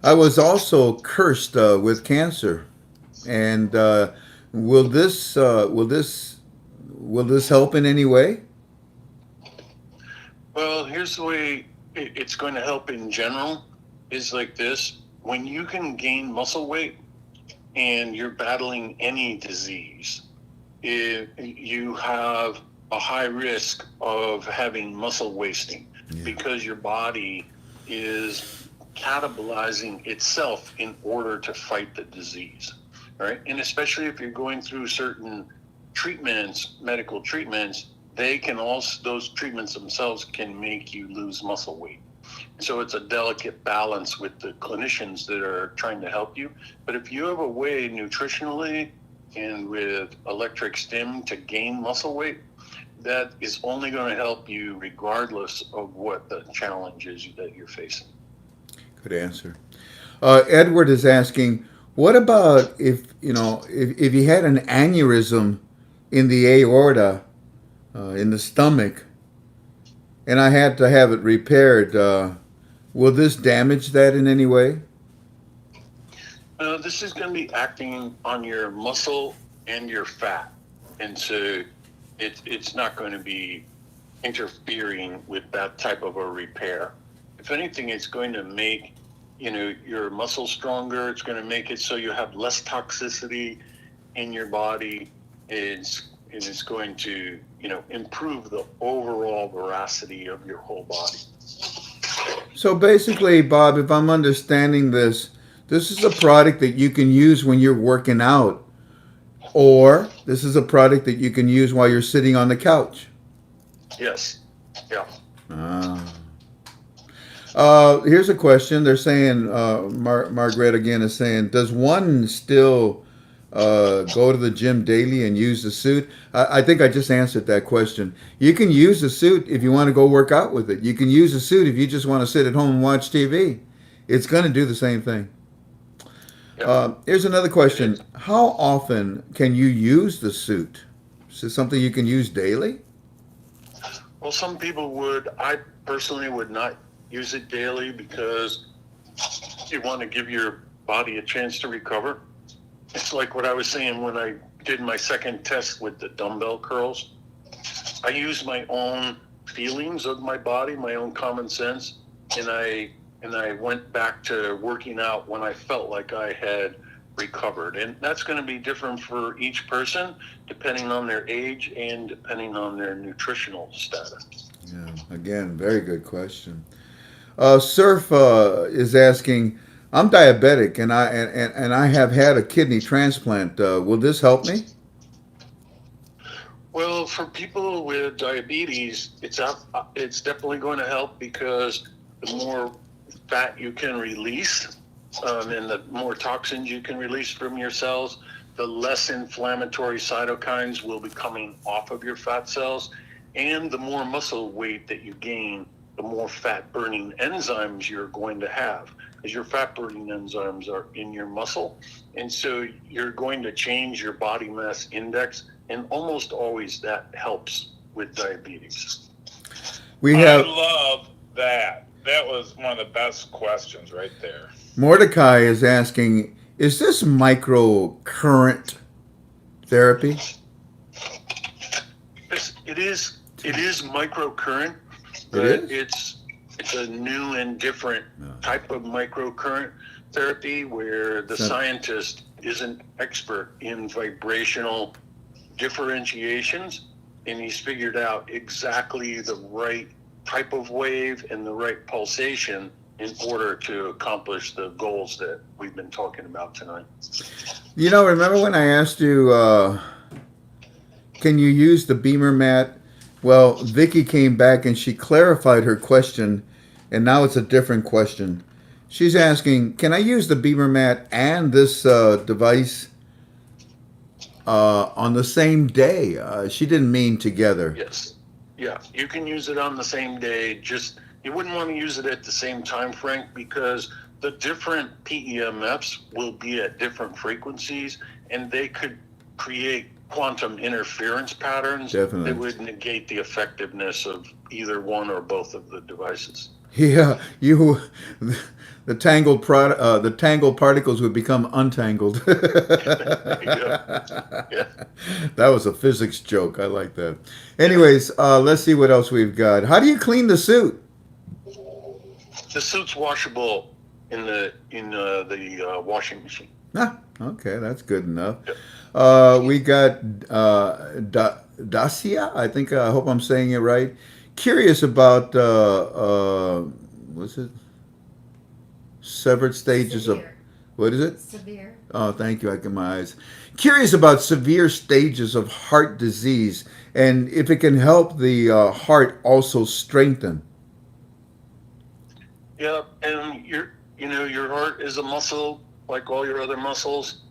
I was also cursed with cancer, and will this help in any way? Well, here's the way it's going to help in general is like this. When you can gain muscle weight and you're battling any disease, you have a high risk of having muscle wasting because your body is catabolizing itself in order to fight the disease, right? And especially if you're going through certain treatments, medical treatments, those treatments themselves can make you lose muscle weight. So it's a delicate balance with the clinicians that are trying to help you. But if you have a way nutritionally and with electric stim to gain muscle weight, that is only going to help you regardless of what the challenge is that you're facing. Good answer. Edward is asking, what about if you had an aneurysm in the aorta, in the stomach, and I had to have it repaired? Will this damage that in any way? This is going to be acting on your muscle and your fat, and so it's not going to be interfering with that type of a repair. If anything, it's going to make your muscle stronger. It's going to make it so you have less toxicity in your body. It's going to improve the overall veracity of your whole body. So basically, Bob, if I'm understanding this is a product that you can use when you're working out, or this is a product that you can use while you're sitting on the couch. Yes. Yeah. Here's a question. They're saying, Margaret again is saying, does one still go to the gym daily and use the suit? I think I just answered that question. You can use the suit if you want to go work out with it. You can use the suit if you just want to sit at home and watch TV. It's going to do the same thing. Here's another question. How often can you use the suit? Is it something you can use daily? Well, some people would. I personally would not use it daily because you want to give your body a chance to recover. It's like what I was saying when I did my second test with the dumbbell curls. I used my own feelings of my body, my own common sense, and I went back to working out when I felt like I had recovered. And that's going to be different for each person, depending on their age and depending on their nutritional status. Yeah, again, very good question. Surf is asking, I'm diabetic and I have had a kidney transplant. Will this help me? Well, for people with diabetes, it's definitely going to help because the more fat you can release and the more toxins you can release from your cells, the less inflammatory cytokines will be coming off of your fat cells, and the more muscle weight that you gain, the more fat burning enzymes you're going to have, because your fat burning enzymes are in your muscle, and so you're going to change your body mass index, and almost always that helps with diabetes. I love that. That was one of the best questions right there. Mordecai is asking, is this microcurrent therapy? It is microcurrent, but it's a new and different type of microcurrent therapy where the scientist is an expert in vibrational differentiations, and he's figured out exactly the right type of wave and the right pulsation in order to accomplish the goals that we've been talking about tonight. Remember when I asked you, can you use the Beamer mat? Well, Vicky came back and she clarified her question, and now it's a different question. She's asking, can I use the Beamer mat and this device on the same day? She didn't mean together. Yes. Yeah, you can use it on the same day. Just you wouldn't want to use it at the same time, Frank, because the different PEMFs will be at different frequencies, and they could create quantum interference patterns Definitely. that would negate the effectiveness of either one or both of the devices. Yeah, you the tangled particles would become untangled. There you go. Yeah. That was a physics joke. I like that. Anyways, let's see what else we've got. How do you clean the suit? The suit's washable in the washing machine. Ah, okay, that's good enough. Yep. We got Dacia. I think I hope I'm saying it right. Curious about what's it? Severed stages of Severe. what is it? Severe. Oh, thank you. I get my eyes. Curious about severe stages of heart disease and if it can help the heart also strengthen. Yeah, and your heart is a muscle like all your other muscles,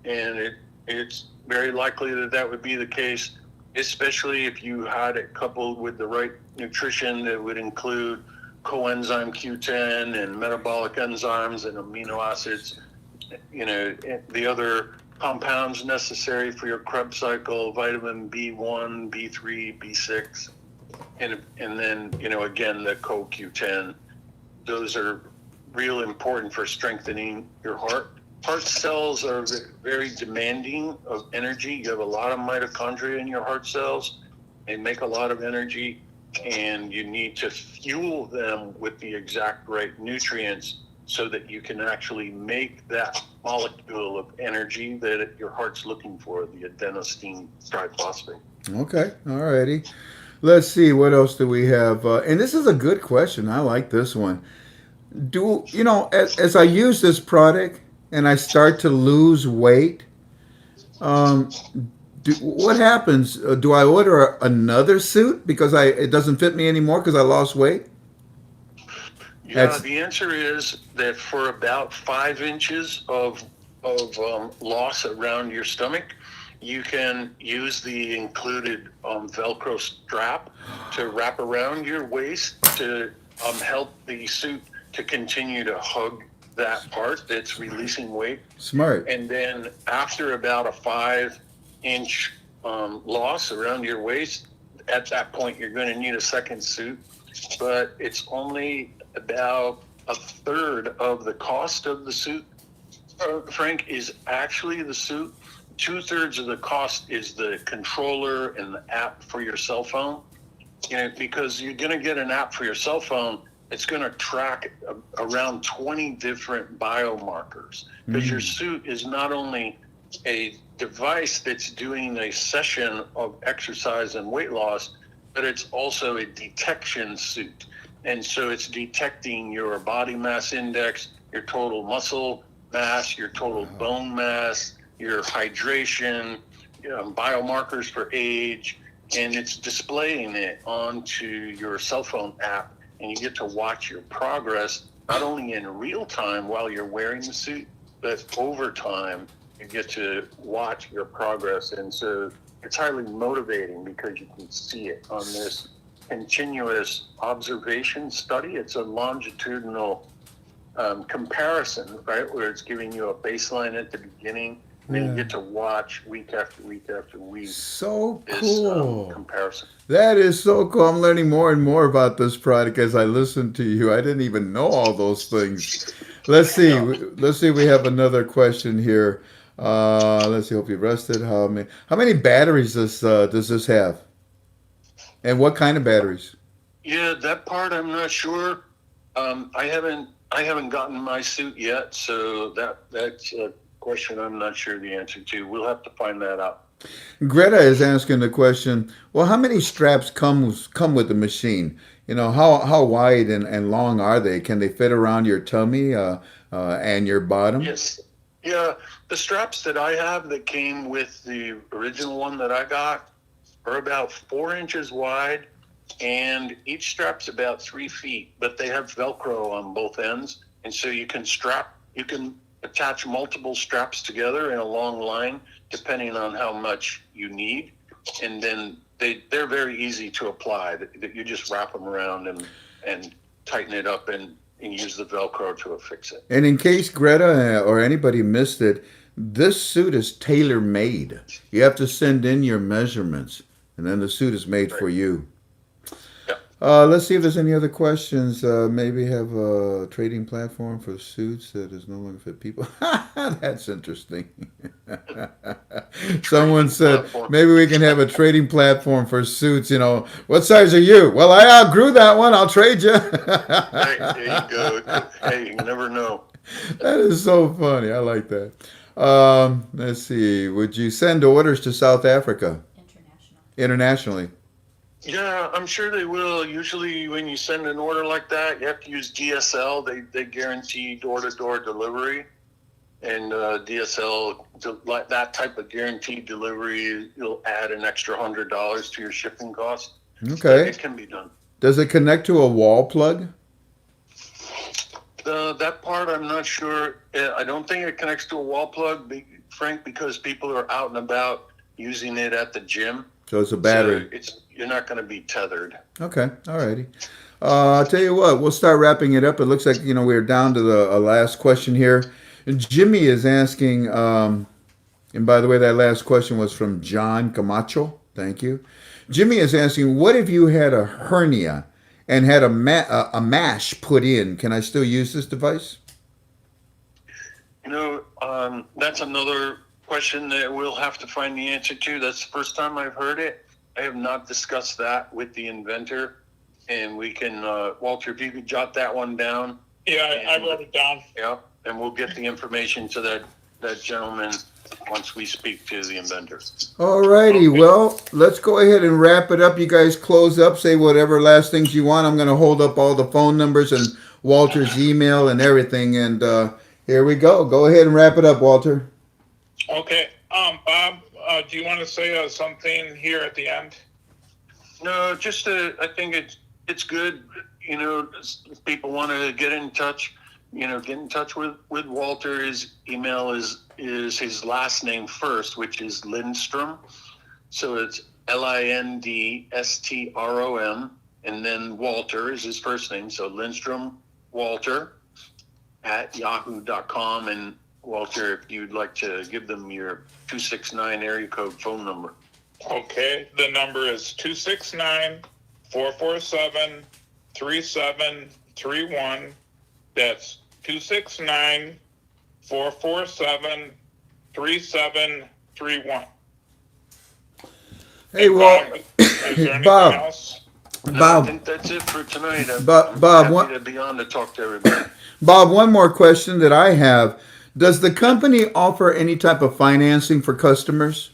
and it's very likely that that would be the case, especially if you had it coupled with the right nutrition that would include coenzyme Q10 and metabolic enzymes and amino acids, the other compounds necessary for your Krebs cycle, vitamin B1, B3, B6, and then again the CoQ10. Those are real important for strengthening your heart. Heart cells are very demanding of energy. You have a lot of mitochondria in your heart cells. They make a lot of energy, and you need to fuel them with the exact right nutrients so that you can actually make that molecule of energy that your heart's looking for, the adenosine triphosphate. Okay, all righty. Let's see what else do we have. And this is a good question. I like this one. Do as I use this product and I start to lose weight, um, what happens? Do I order another suit because it doesn't fit me anymore because I lost weight? Yeah, That's the answer is that for about 5 inches of loss around your stomach, you can use the included Velcro strap to wrap around your waist to help the suit to continue to hug that part that's releasing weight. smart. And then after about a 5 inch loss around your waist, at that point, you're going to need a second suit. But it's only about a third of the cost of the suit, Frank, is actually the suit. 2/3 of the cost is the controller and the app for your cell phone. Because you're going to get an app for your cell phone. It's going to track around 20 different biomarkers, because your suit is not only a device that's doing a session of exercise and weight loss, but it's also a detection suit. And so it's detecting your body mass index, your total muscle mass, your total bone mass, your hydration, biomarkers for age, and it's displaying it onto your cell phone app. And you get to watch your progress, not only in real time while you're wearing the suit, but over time, you get to watch your progress. And so it's highly motivating because you can see it on this continuous observation study. It's a longitudinal comparison, right, where it's giving you a baseline at the beginning. And then you get to watch week after week after week So this cool. comparison. That is so cool. I'm learning more and more about this product as I listen to you. I didn't even know all those things. Let's see. Let's see. We have another question here. Let's see. Hope you rested. How many batteries does this have? And what kind of batteries? Yeah, that part I'm not sure. I haven't gotten my suit yet, so that's a question I'm not sure the answer to. We'll have to find that out. Greta is asking the question. Well, how many straps come with the machine? How wide and long are they? Can they fit around your tummy and your bottom? Yes. Yeah, the straps that I have that came with the original one that I got are about 4 inches wide, and each strap's about 3 feet, but they have Velcro on both ends. and so you can attach multiple straps together in a long line, depending on how much you need, and then they're very easy to apply. That you just wrap them around and tighten it up and use the Velcro to affix it. And in case Greta or anybody missed it, this suit is tailor made. You have to send in your measurements, and then the suit is made for you. Yeah. Let's see if there's any other questions. Maybe have a trading platform for suits that is no longer fit people. That's interesting. Someone said maybe we can have a trading platform for suits. You know, what size are you? Well, I outgrew that one. I'll trade you. Hey, there you go. Hey, you never know. That is so funny. I like that. Let's see. Would you send orders to South Africa? Internationally. Yeah, I'm sure they will. Usually, when you send an order like that, you have to use DSL. They guarantee door-to-door delivery, and DSL, like that type of guaranteed delivery, you'll add an extra $100 to your shipping cost. Okay. It can be done. Does it connect to a wall plug? That part I'm not sure. I don't think it connects to a wall plug, Frank, because people are out and about using it at the gym. So it's a battery. So you're not going to be tethered. Okay, all righty. I'll tell you what, we'll start wrapping it up. It looks like, we're down to the last question here. And Jimmy is asking, and by the way, that last question was from John Camacho. Thank you. Jimmy is asking, what if you had a hernia and had a mash put in? Can I still use this device? That's another question that we'll have to find the answer to. That's the first time I've heard it. I have not discussed that with the inventor, and we can, Walter, if you could jot that one down. Yeah, I wrote it down. Yeah, and we'll get the information to that gentleman once we speak to the inventor. All righty. Well, let's go ahead and wrap it up. You guys close up, say whatever last things you want. I'm going to hold up all the phone numbers and Walter's email and everything, and here we go. Go ahead and wrap it up, Walter. Okay. Bob, do you want to say something here at the end? No, just I think it's good. If people want to get in touch, get in touch with Walter. His email is his last name first, which is Lindstrom. So it's LINDSTROM, and then Walter is his first name. So Lindstrom Walter at yahoo.com. And Walter, if you'd like to give them your 269 area code phone number. Okay, the number is 269-447-3731. That's 269-447-3731. Hey, Walt. Is there anything Bob. else? I think that's it for tonight. Bob, happy to be on to talk to everybody. Bob, one more question that I have. Does the company offer any type of financing for customers?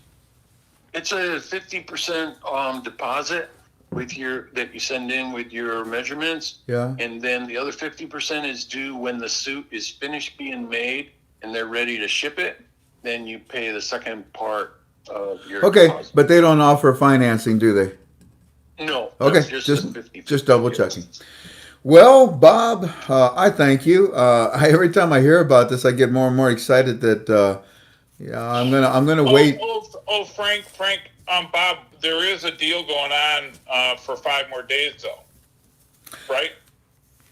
It's a 50% deposit that you send in with your measurements. Yeah. And then the other 50% is due when the suit is finished being made and they're ready to ship it. Then you pay the second part of your deposit. But they don't offer financing, do they? No. Okay, just double checking. Well, Bob, I thank you. Every time I hear about this, I get more and more excited that I'm gonna wait. Frank, Bob, there is a deal going on for 5 more days, though, right?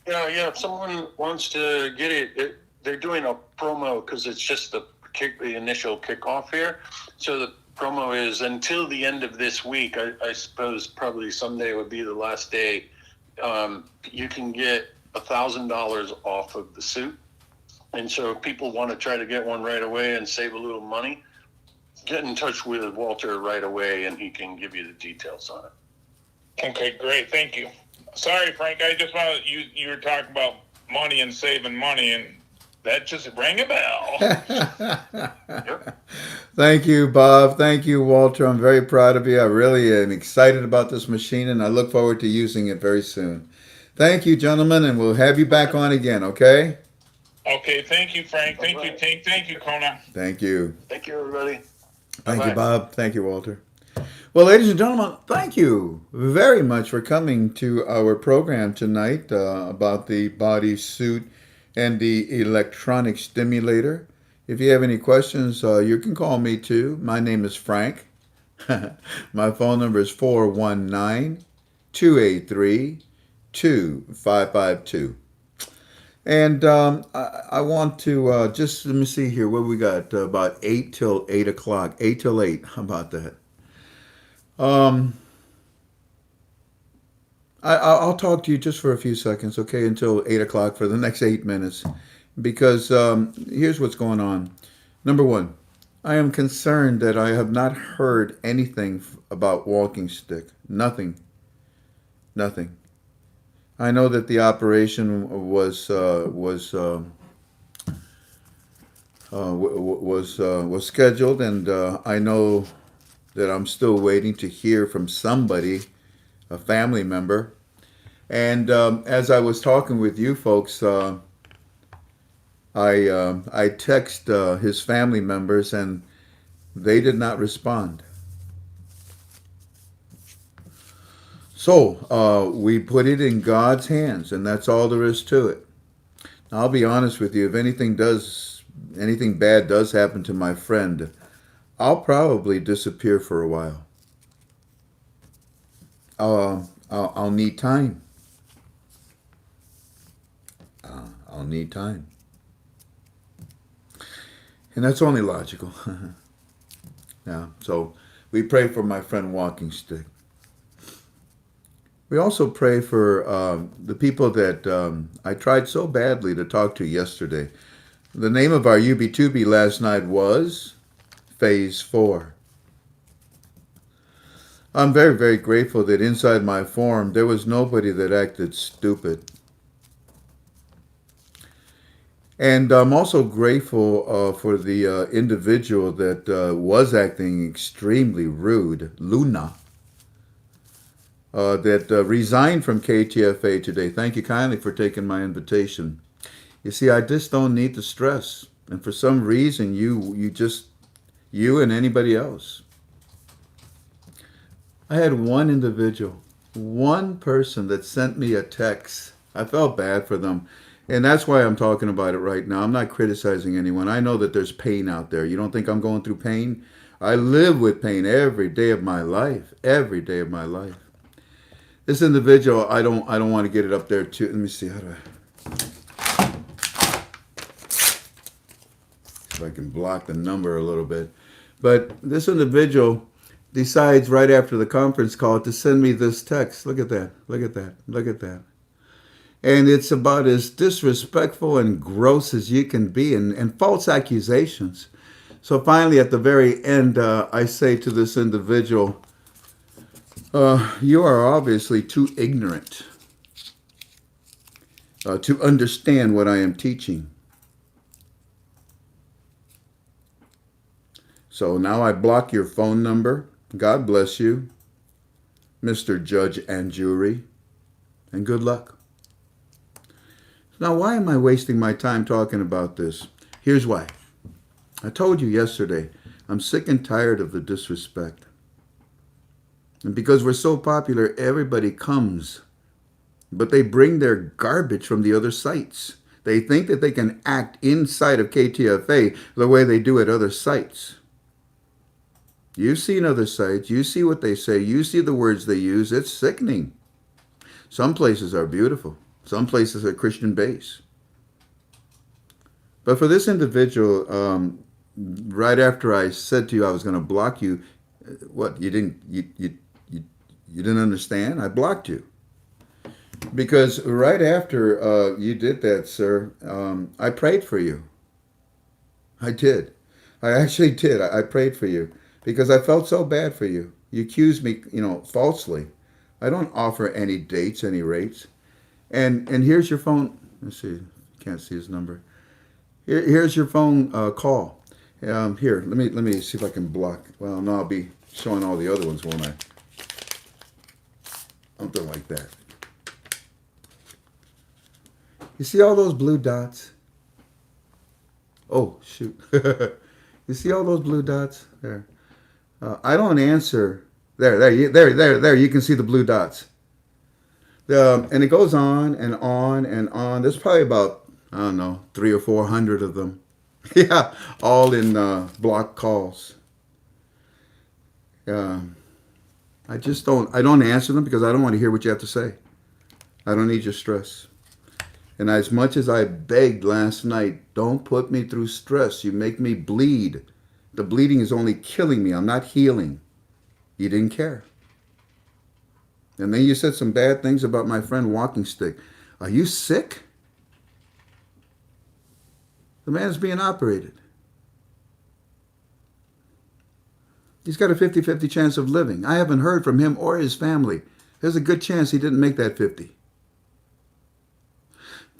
Yeah. If someone wants to get it, they're doing a promo because it's just the initial kickoff here. So the promo is until the end of this week. I suppose probably someday would be the last day. You can get $1,000 off of the suit. And so if people want to try to get one right away and save a little money, get in touch with Walter right away and he can give you the details on it. Okay, great. Thank you. Sorry, Frank. I just wanted you were talking about money and saving money, and that just rang a bell. Yep. Thank you, Bob. Thank you, Walter. I'm very proud of you. I really am excited about this machine, and I look forward to using it very soon. Thank you, gentlemen, and we'll have you back on again, okay? Okay, thank you, Frank. Thank you, Tink. Thank you, Kona. Thank you. Thank you, everybody. Thank you, Bob. Thank you, Walter. Well, ladies and gentlemen, thank you very much for coming to our program tonight about the bodysuit and the electronic stimulator. If you have any questions, you can call me too. My name is Frank. My phone number is 419-283-2552. And I want to just let me see here. What we got? About 8 till 8 o'clock. 8 till 8. How about that? Um, I'll talk to you just for a few seconds, okay? Until 8 o'clock for the next 8 minutes, because here's what's going on. Number one, I am concerned that I have not heard anything about walking stick. Nothing. Nothing. I know that the operation was scheduled, and I know that I'm still waiting to hear from somebody, a family member. And as I was talking with you folks, I text his family members, and they did not respond. So we put it in God's hands, and that's all there is to it. I'll be honest with you. If anything bad does happen to my friend, I'll probably disappear for a while. I'll need time. I'll need time, and that's only logical. Yeah. So we pray for my friend Walking Stick. We also pray for the people that I tried so badly to talk to yesterday. The name of our UB2B last night was Phase 4. I'm very, very grateful that inside my forum there was nobody that acted stupid. And I'm also grateful for the individual that was acting extremely rude, Luna, that resigned from KTFA today. Thank you kindly for taking my invitation. You see, I just don't need the stress. And for some reason, you and anybody else. I had one individual, one person that sent me a text. I felt bad for them. And that's why I'm talking about it right now. I'm not criticizing anyone. I know that there's pain out there. You don't think I'm going through pain? I live with pain every day of my life. Every day of my life. This individual, I don't want to get it up there too. Let me see, how do if I can block the number a little bit. But this individual decides right after the conference call to send me this text. Look at that. Look at that. Look at that. And it's about as disrespectful and gross as you can be, and false accusations. So finally, at the very end, I say to this individual, you are obviously too ignorant to understand what I am teaching. So now I block your phone number. God bless you, Mr. Judge and Jury, and good luck. Now, why am I wasting my time talking about this? Here's why. I told you yesterday, I'm sick and tired of the disrespect. And because we're so popular, everybody comes. But they bring their garbage from the other sites. They think that they can act inside of KTFA the way they do at other sites. You've seen other sites. You see what they say. You see the words they use. It's sickening. Some places are beautiful. Some places are Christian based. But for this individual, right after I said to you I was going to block you, what, you didn't understand? I blocked you. Because right after you did that, sir, I prayed for you. I did. I actually did. I prayed for you because I felt so bad for you. You accused me, falsely. I don't offer any dates, any rates. And here's your phone. Let's see. Can't see his number. Here's your phone call. Here, let me see if I can block. Well, no, I'll be showing all the other ones, won't I? Something like that. You see all those blue dots? Oh, shoot. You see all those blue dots? There. I don't answer. There. You can see the blue dots. And it goes on and on and on. There's probably about I don't know, 300 or 400 of them. Yeah, all in block calls. Um, I don't answer them because I don't want to hear what you have to say. I don't need your stress. And as much as I begged last night, don't put me through stress. You make me bleed. The bleeding is only killing me. I'm not healing. You didn't care. And then you said some bad things about my friend Walking Stick. Are you sick? The man's being operated. He's got a 50-50 chance of living. I haven't heard from him or his family. There's a good chance he didn't make that 50.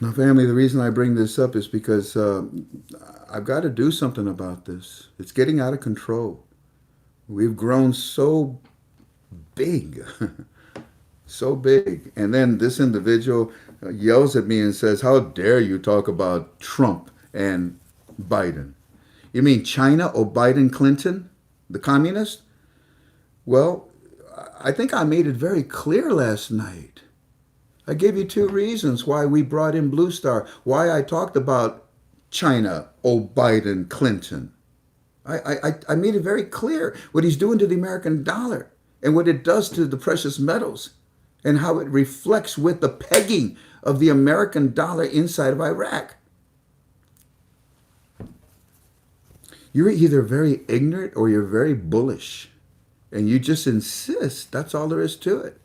Now, family, the reason I bring this up is because I've got to do something about this. It's getting out of control. We've grown so big, so big. And then this individual yells at me and says, how dare you talk about Trump and Biden? You mean China or Biden Clinton, the communist? Well, I think I made it very clear last night. I gave you 2 reasons why we brought in Blue Star, why I talked about China, Biden, Clinton. I made it very clear what he's doing to the American dollar and what it does to the precious metals and how it reflects with the pegging of the American dollar inside of Iraq. You're either very ignorant or you're very bullish. And you just insist, that's all there is to it,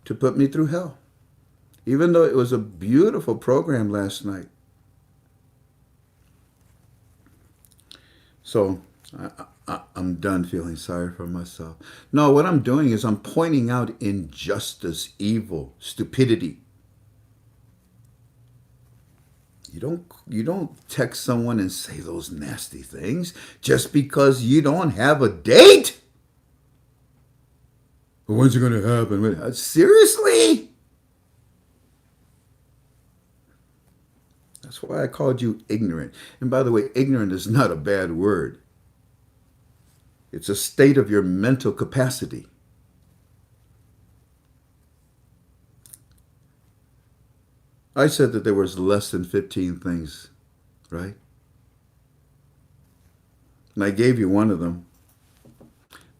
to put me through hell. Even though it was a beautiful program last night. So I'm done feeling sorry for myself. No, what I'm doing is I'm pointing out injustice, evil, stupidity. You don't text someone and say those nasty things just because you don't have a date. When's it going to happen? Seriously? That's why I called you ignorant. And by the way, ignorant is not a bad word. It's a state of your mental capacity. I said that there was less than 15 things, right? And I gave you one of them.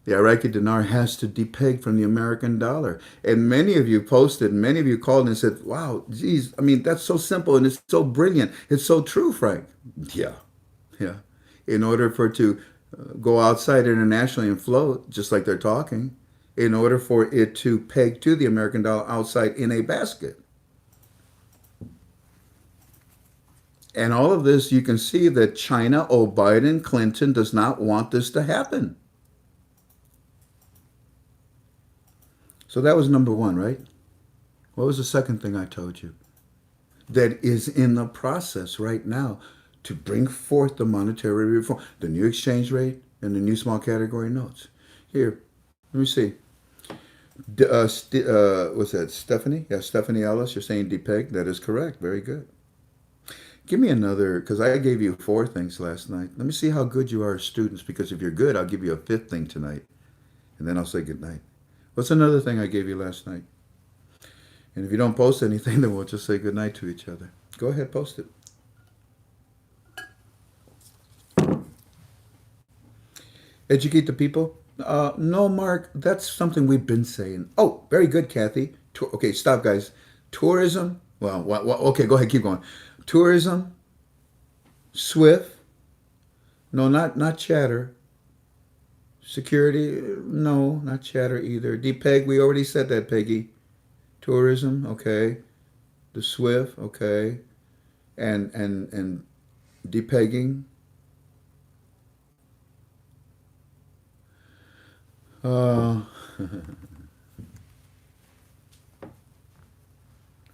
The Iraqi dinar has to depeg from the American dollar. And many of you posted, many of you called and said, wow, geez, I mean, that's so simple and it's so brilliant. It's so true, Frank. Yeah. In order for it to go outside internationally and float, just like they're talking, in order for it to peg to the American dollar outside in a basket. And all of this, you can see that China, Biden, Clinton does not want this to happen. So that was number 1, right? What was the second thing I told you? That is in the process right now to bring forth the monetary reform, the new exchange rate and the new small category notes. Here, let me see. What's that, Stephanie? Yeah, Stephanie Ellis, you're saying depeg. That is correct. Very good. Give me another, because I gave you 4 things last night. Let me see how good you are as students, because if you're good, I'll give you a 5th thing tonight. And then I'll say good night. What's another thing I gave you last night? And if you don't post anything, then we'll just say good night to each other. Go ahead, post it. Educate the people? No, Mark, that's something we've been saying. Oh, very good, Kathy. Okay, stop, guys. Tourism? Well, okay, go ahead, keep going. Tourism, SWIFT, no, not chatter. Security, no, not chatter either. DPEG, we already said that, Peggy. Tourism, okay. The SWIFT, okay. And depegging. Well,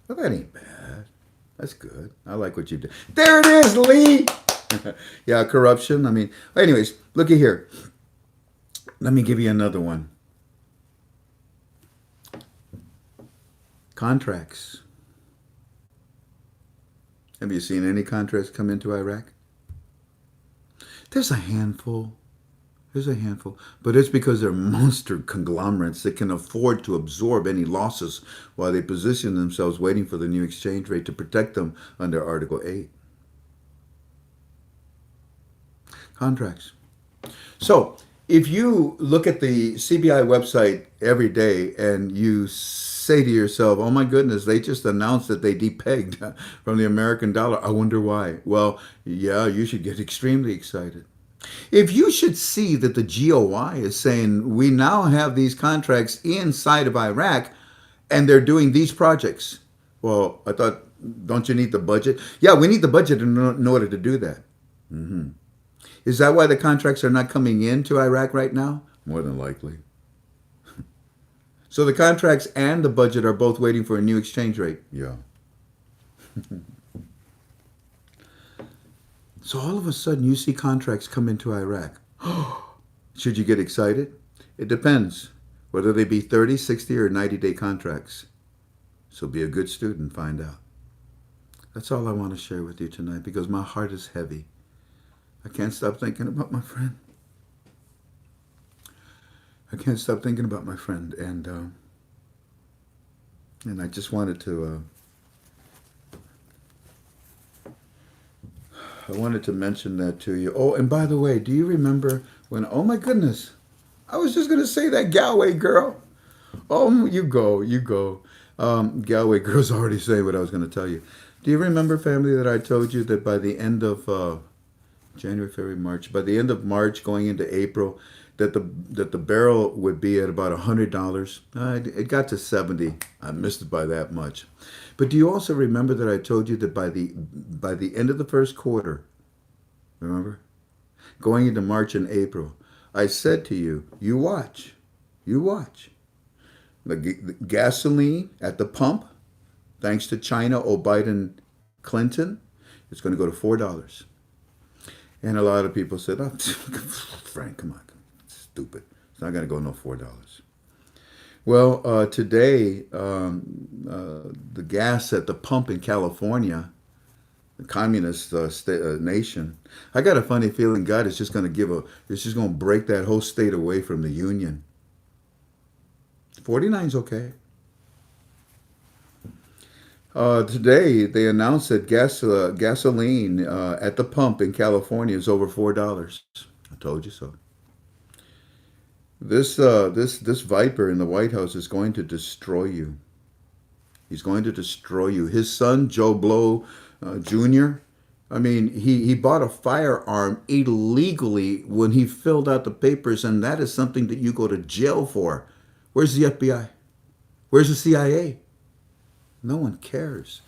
that ain't bad. That's good. I like what you did. There it is, Lee. Yeah, corruption. I mean, anyways, looky here. Let me give you another one. Contracts. Have you seen any contracts come into Iraq? There's a handful. There's a handful, but it's because they're monster conglomerates that can afford to absorb any losses while they position themselves waiting for the new exchange rate to protect them under Article 8. Contracts. So, if you look at the CBI website every day and you say to yourself, oh my goodness, they just announced that they depegged from the American dollar. I wonder why. Well, yeah, you should get extremely excited. If you should see that the GOI is saying we now have these contracts inside of Iraq and they're doing these projects. Well, I thought, don't you need the budget? Yeah, we need the budget in order to do that. Is that why the contracts are not coming into Iraq right now? More than likely. So the contracts and the budget are both waiting for a new exchange rate. Yeah. So all of a sudden you see contracts come into Iraq. Should you get excited? It depends whether they be 30, 60, or 90-day contracts. So be a good student, find out. That's all I want to share with you tonight because my heart is heavy. I can't stop thinking about my friend. I can't stop thinking about my friend, and I just wanted to I wanted to mention that to you. Oh, and by the way, do you remember when? Oh my goodness, I was just gonna say that Galway girl. Oh, you go, you go. Galway girl's already saying what I was gonna tell you. Do you remember, family, that I told you that by the end of January, February, March. By the end of March, going into April, that the barrel would be at about $100. It got to 70. I missed it by that much. But do you also remember that I told you that by the end of the first quarter, remember, going into March and April, I said to you, you watch, the gasoline at the pump, thanks to China, Biden, Clinton, it's going to go to $4. And a lot of people said, oh, Frank, come on, stupid. It's not going to go no $4. Well, today, the gas at the pump in California, the communist nation, I got a funny feeling God is just going to it's just going to break that whole state away from the union. 49's okay. Today, they announced that gasoline at the pump in California is over $4. I told you so. This viper in the White House is going to destroy you. He's going to destroy you. His son, Joe Blow Jr., I mean, he bought a firearm illegally when he filled out the papers, and that is something that you go to jail for. Where's the FBI? Where's the CIA? No one cares.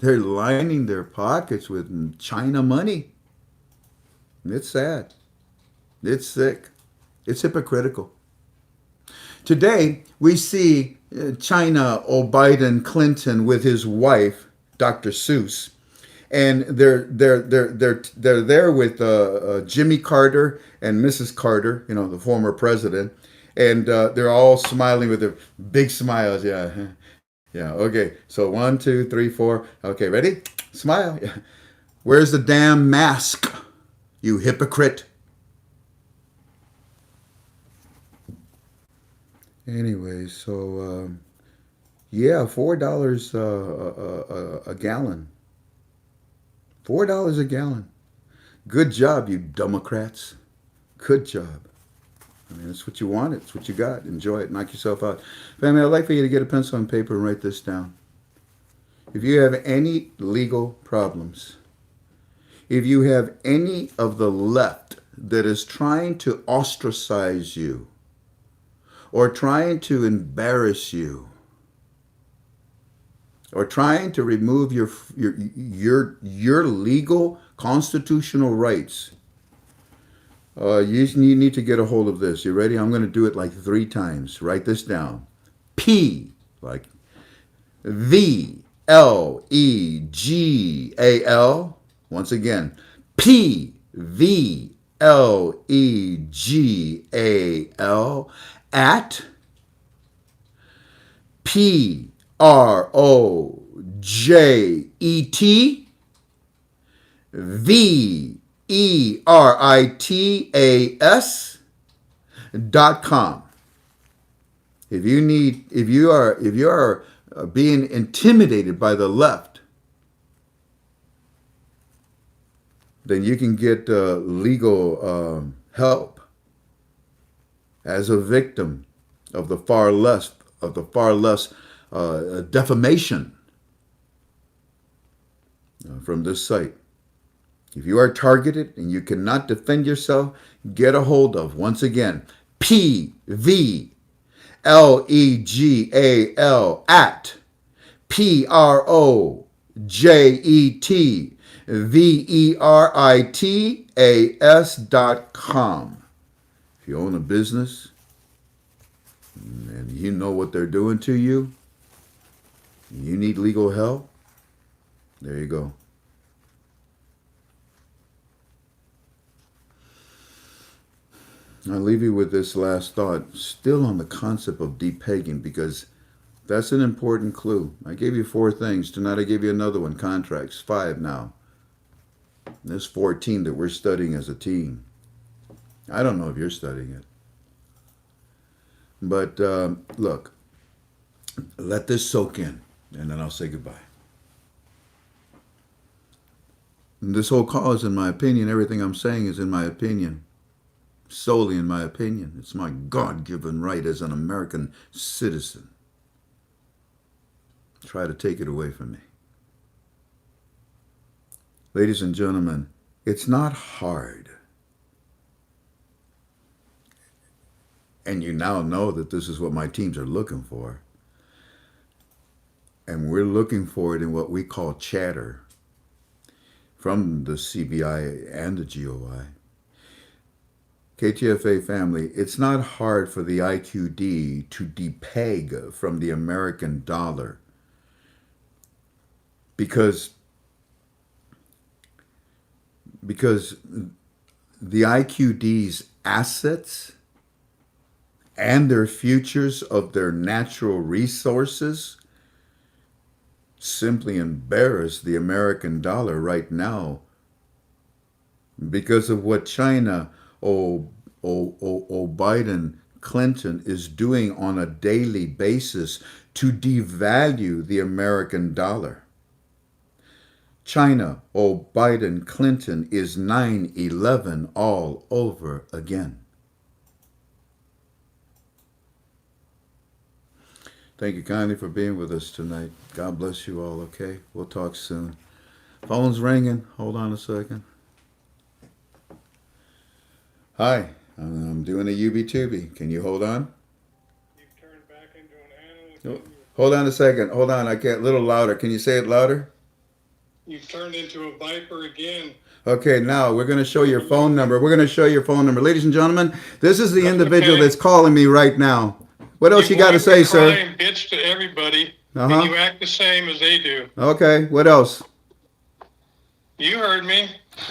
They're lining their pockets with China money. It's sad. It's sick. It's hypocritical. Today, we see China, Biden, Clinton with his wife, Dr. Seuss, and they're there with Jimmy Carter and Mrs. Carter, you know, the former president, and they're all smiling with their big smiles. Yeah. Yeah, okay. So 1, 2, 3, 4. Okay, ready? Smile. Yeah. Where's the damn mask, you hypocrite? Anyway, so yeah, $4 a gallon. $4 a gallon. Good job, you Democrats. Good job. I mean, it's what you wanted. It's what you got. Enjoy it. Knock yourself out. Family, I'd like for you to get a pencil and paper and write this down. If you have any legal problems, if you have any of the left that is trying to ostracize you or trying to embarrass you or trying to remove your legal constitutional rights, you need to get a hold of this. You ready? I'm going to do it like 3 times. Write this down. P, like VLEGAL. Once again, PVLEGAL at PROJET VERITAS Stimulator.com. If you are being intimidated by the left, then you can get legal help as a victim of the far left, defamation from this site. If you are targeted and you cannot defend yourself, get a hold of, once again, PVLEGAL at PROJETVERITAS.com. If you own a business and you know what they're doing to you, you need legal help, there you go. I'll leave you with this last thought, still on the concept of depegging, because that's an important clue. I gave you 4 things. Tonight I gave you another one, contracts, 5 now. There's 14 that we're studying as a team. I don't know if you're studying it. But look, let this soak in, and then I'll say goodbye. And this whole call is in my opinion. Everything I'm saying is in my opinion. Solely in my opinion. It's my God-given right as an American citizen. Try to take it away from me. Ladies and gentlemen, it's not hard. And you now know that this is what my teams are looking for. And we're looking for it in what we call chatter from the CBI and the GOI. KTFA family, it's not hard for the IQD to depeg from the American dollar, because the IQD's assets and their futures of their natural resources simply embarrass the American dollar right now because of what China, Biden, Clinton is doing on a daily basis to devalue the American dollar. China, Biden, Clinton is 9/11 all over again. Thank you kindly for being with us tonight. God bless you all, okay? We'll talk soon. Phone's ringing. Hold on a second. Hi, I'm doing a UB-Tubi. Can you hold on? You've turned back into an animal. Hold on a second. Hold on. I can't. A little louder. Can you say it louder? You've turned into a viper again. Okay, now we're going to show your phone number. We're going to show your phone number. Ladies and gentlemen, this is the individual that's calling me right now. What else you got to say, sir? You bitch to everybody, Uh-huh. and you act the same as they do. Okay, what else? You heard me.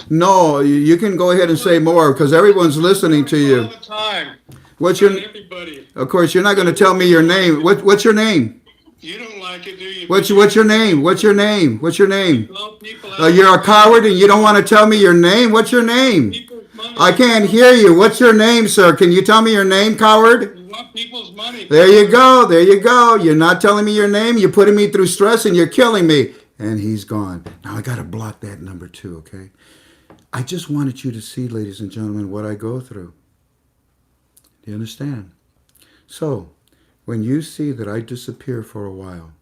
No, you can go ahead and say more because everyone's listening to you. All the time. What's your? Everybody. Of course, you're not going to tell me your name. What's your name? You don't like it, do you? What's your name? What's your name? What's your name? Blow people out. You're a coward and you don't want to tell me your name. What's your name? People's money. I can't hear you. What's your name, sir? Can you tell me your name, coward? You want people's money. There you go. There you go. You're not telling me your name. You're putting me through stress and you're killing me. And he's gone. Now I got to block that number too, okay? I just wanted you to see, ladies and gentlemen, what I go through. Do you understand? So, when you see that I disappear for a while,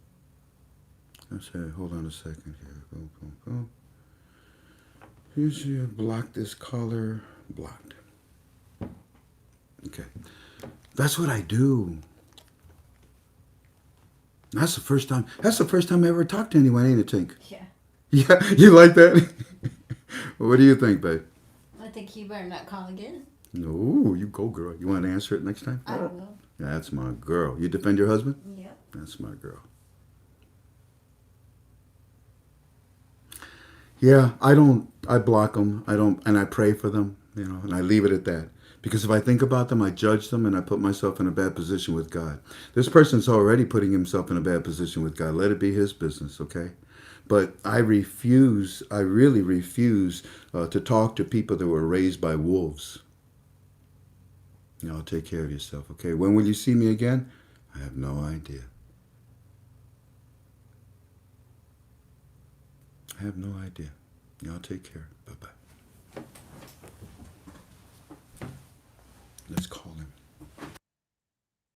let's say, hold on a second here. Go. You see, block this color. Blocked. Okay. That's what I do. That's the first time I ever talked to anyone, ain't it, Tink? Yeah. Yeah, you like that? What do you think, babe? I think you better not call again. No, you go, girl. You want to answer it next time? I don't know. That's my girl. You defend your husband? Yep. That's my girl. Yeah, I block them. And I pray for them, and I leave it at that. Because if I think about them, I judge them, and I put myself in a bad position with God. This person's already putting himself in a bad position with God. Let it be his business, okay? But I really refuse to talk to people that were raised by wolves. Y'all take care of yourself, okay? When will you see me again? I have no idea. I have no idea. Y'all take care. Bye-bye. Let's call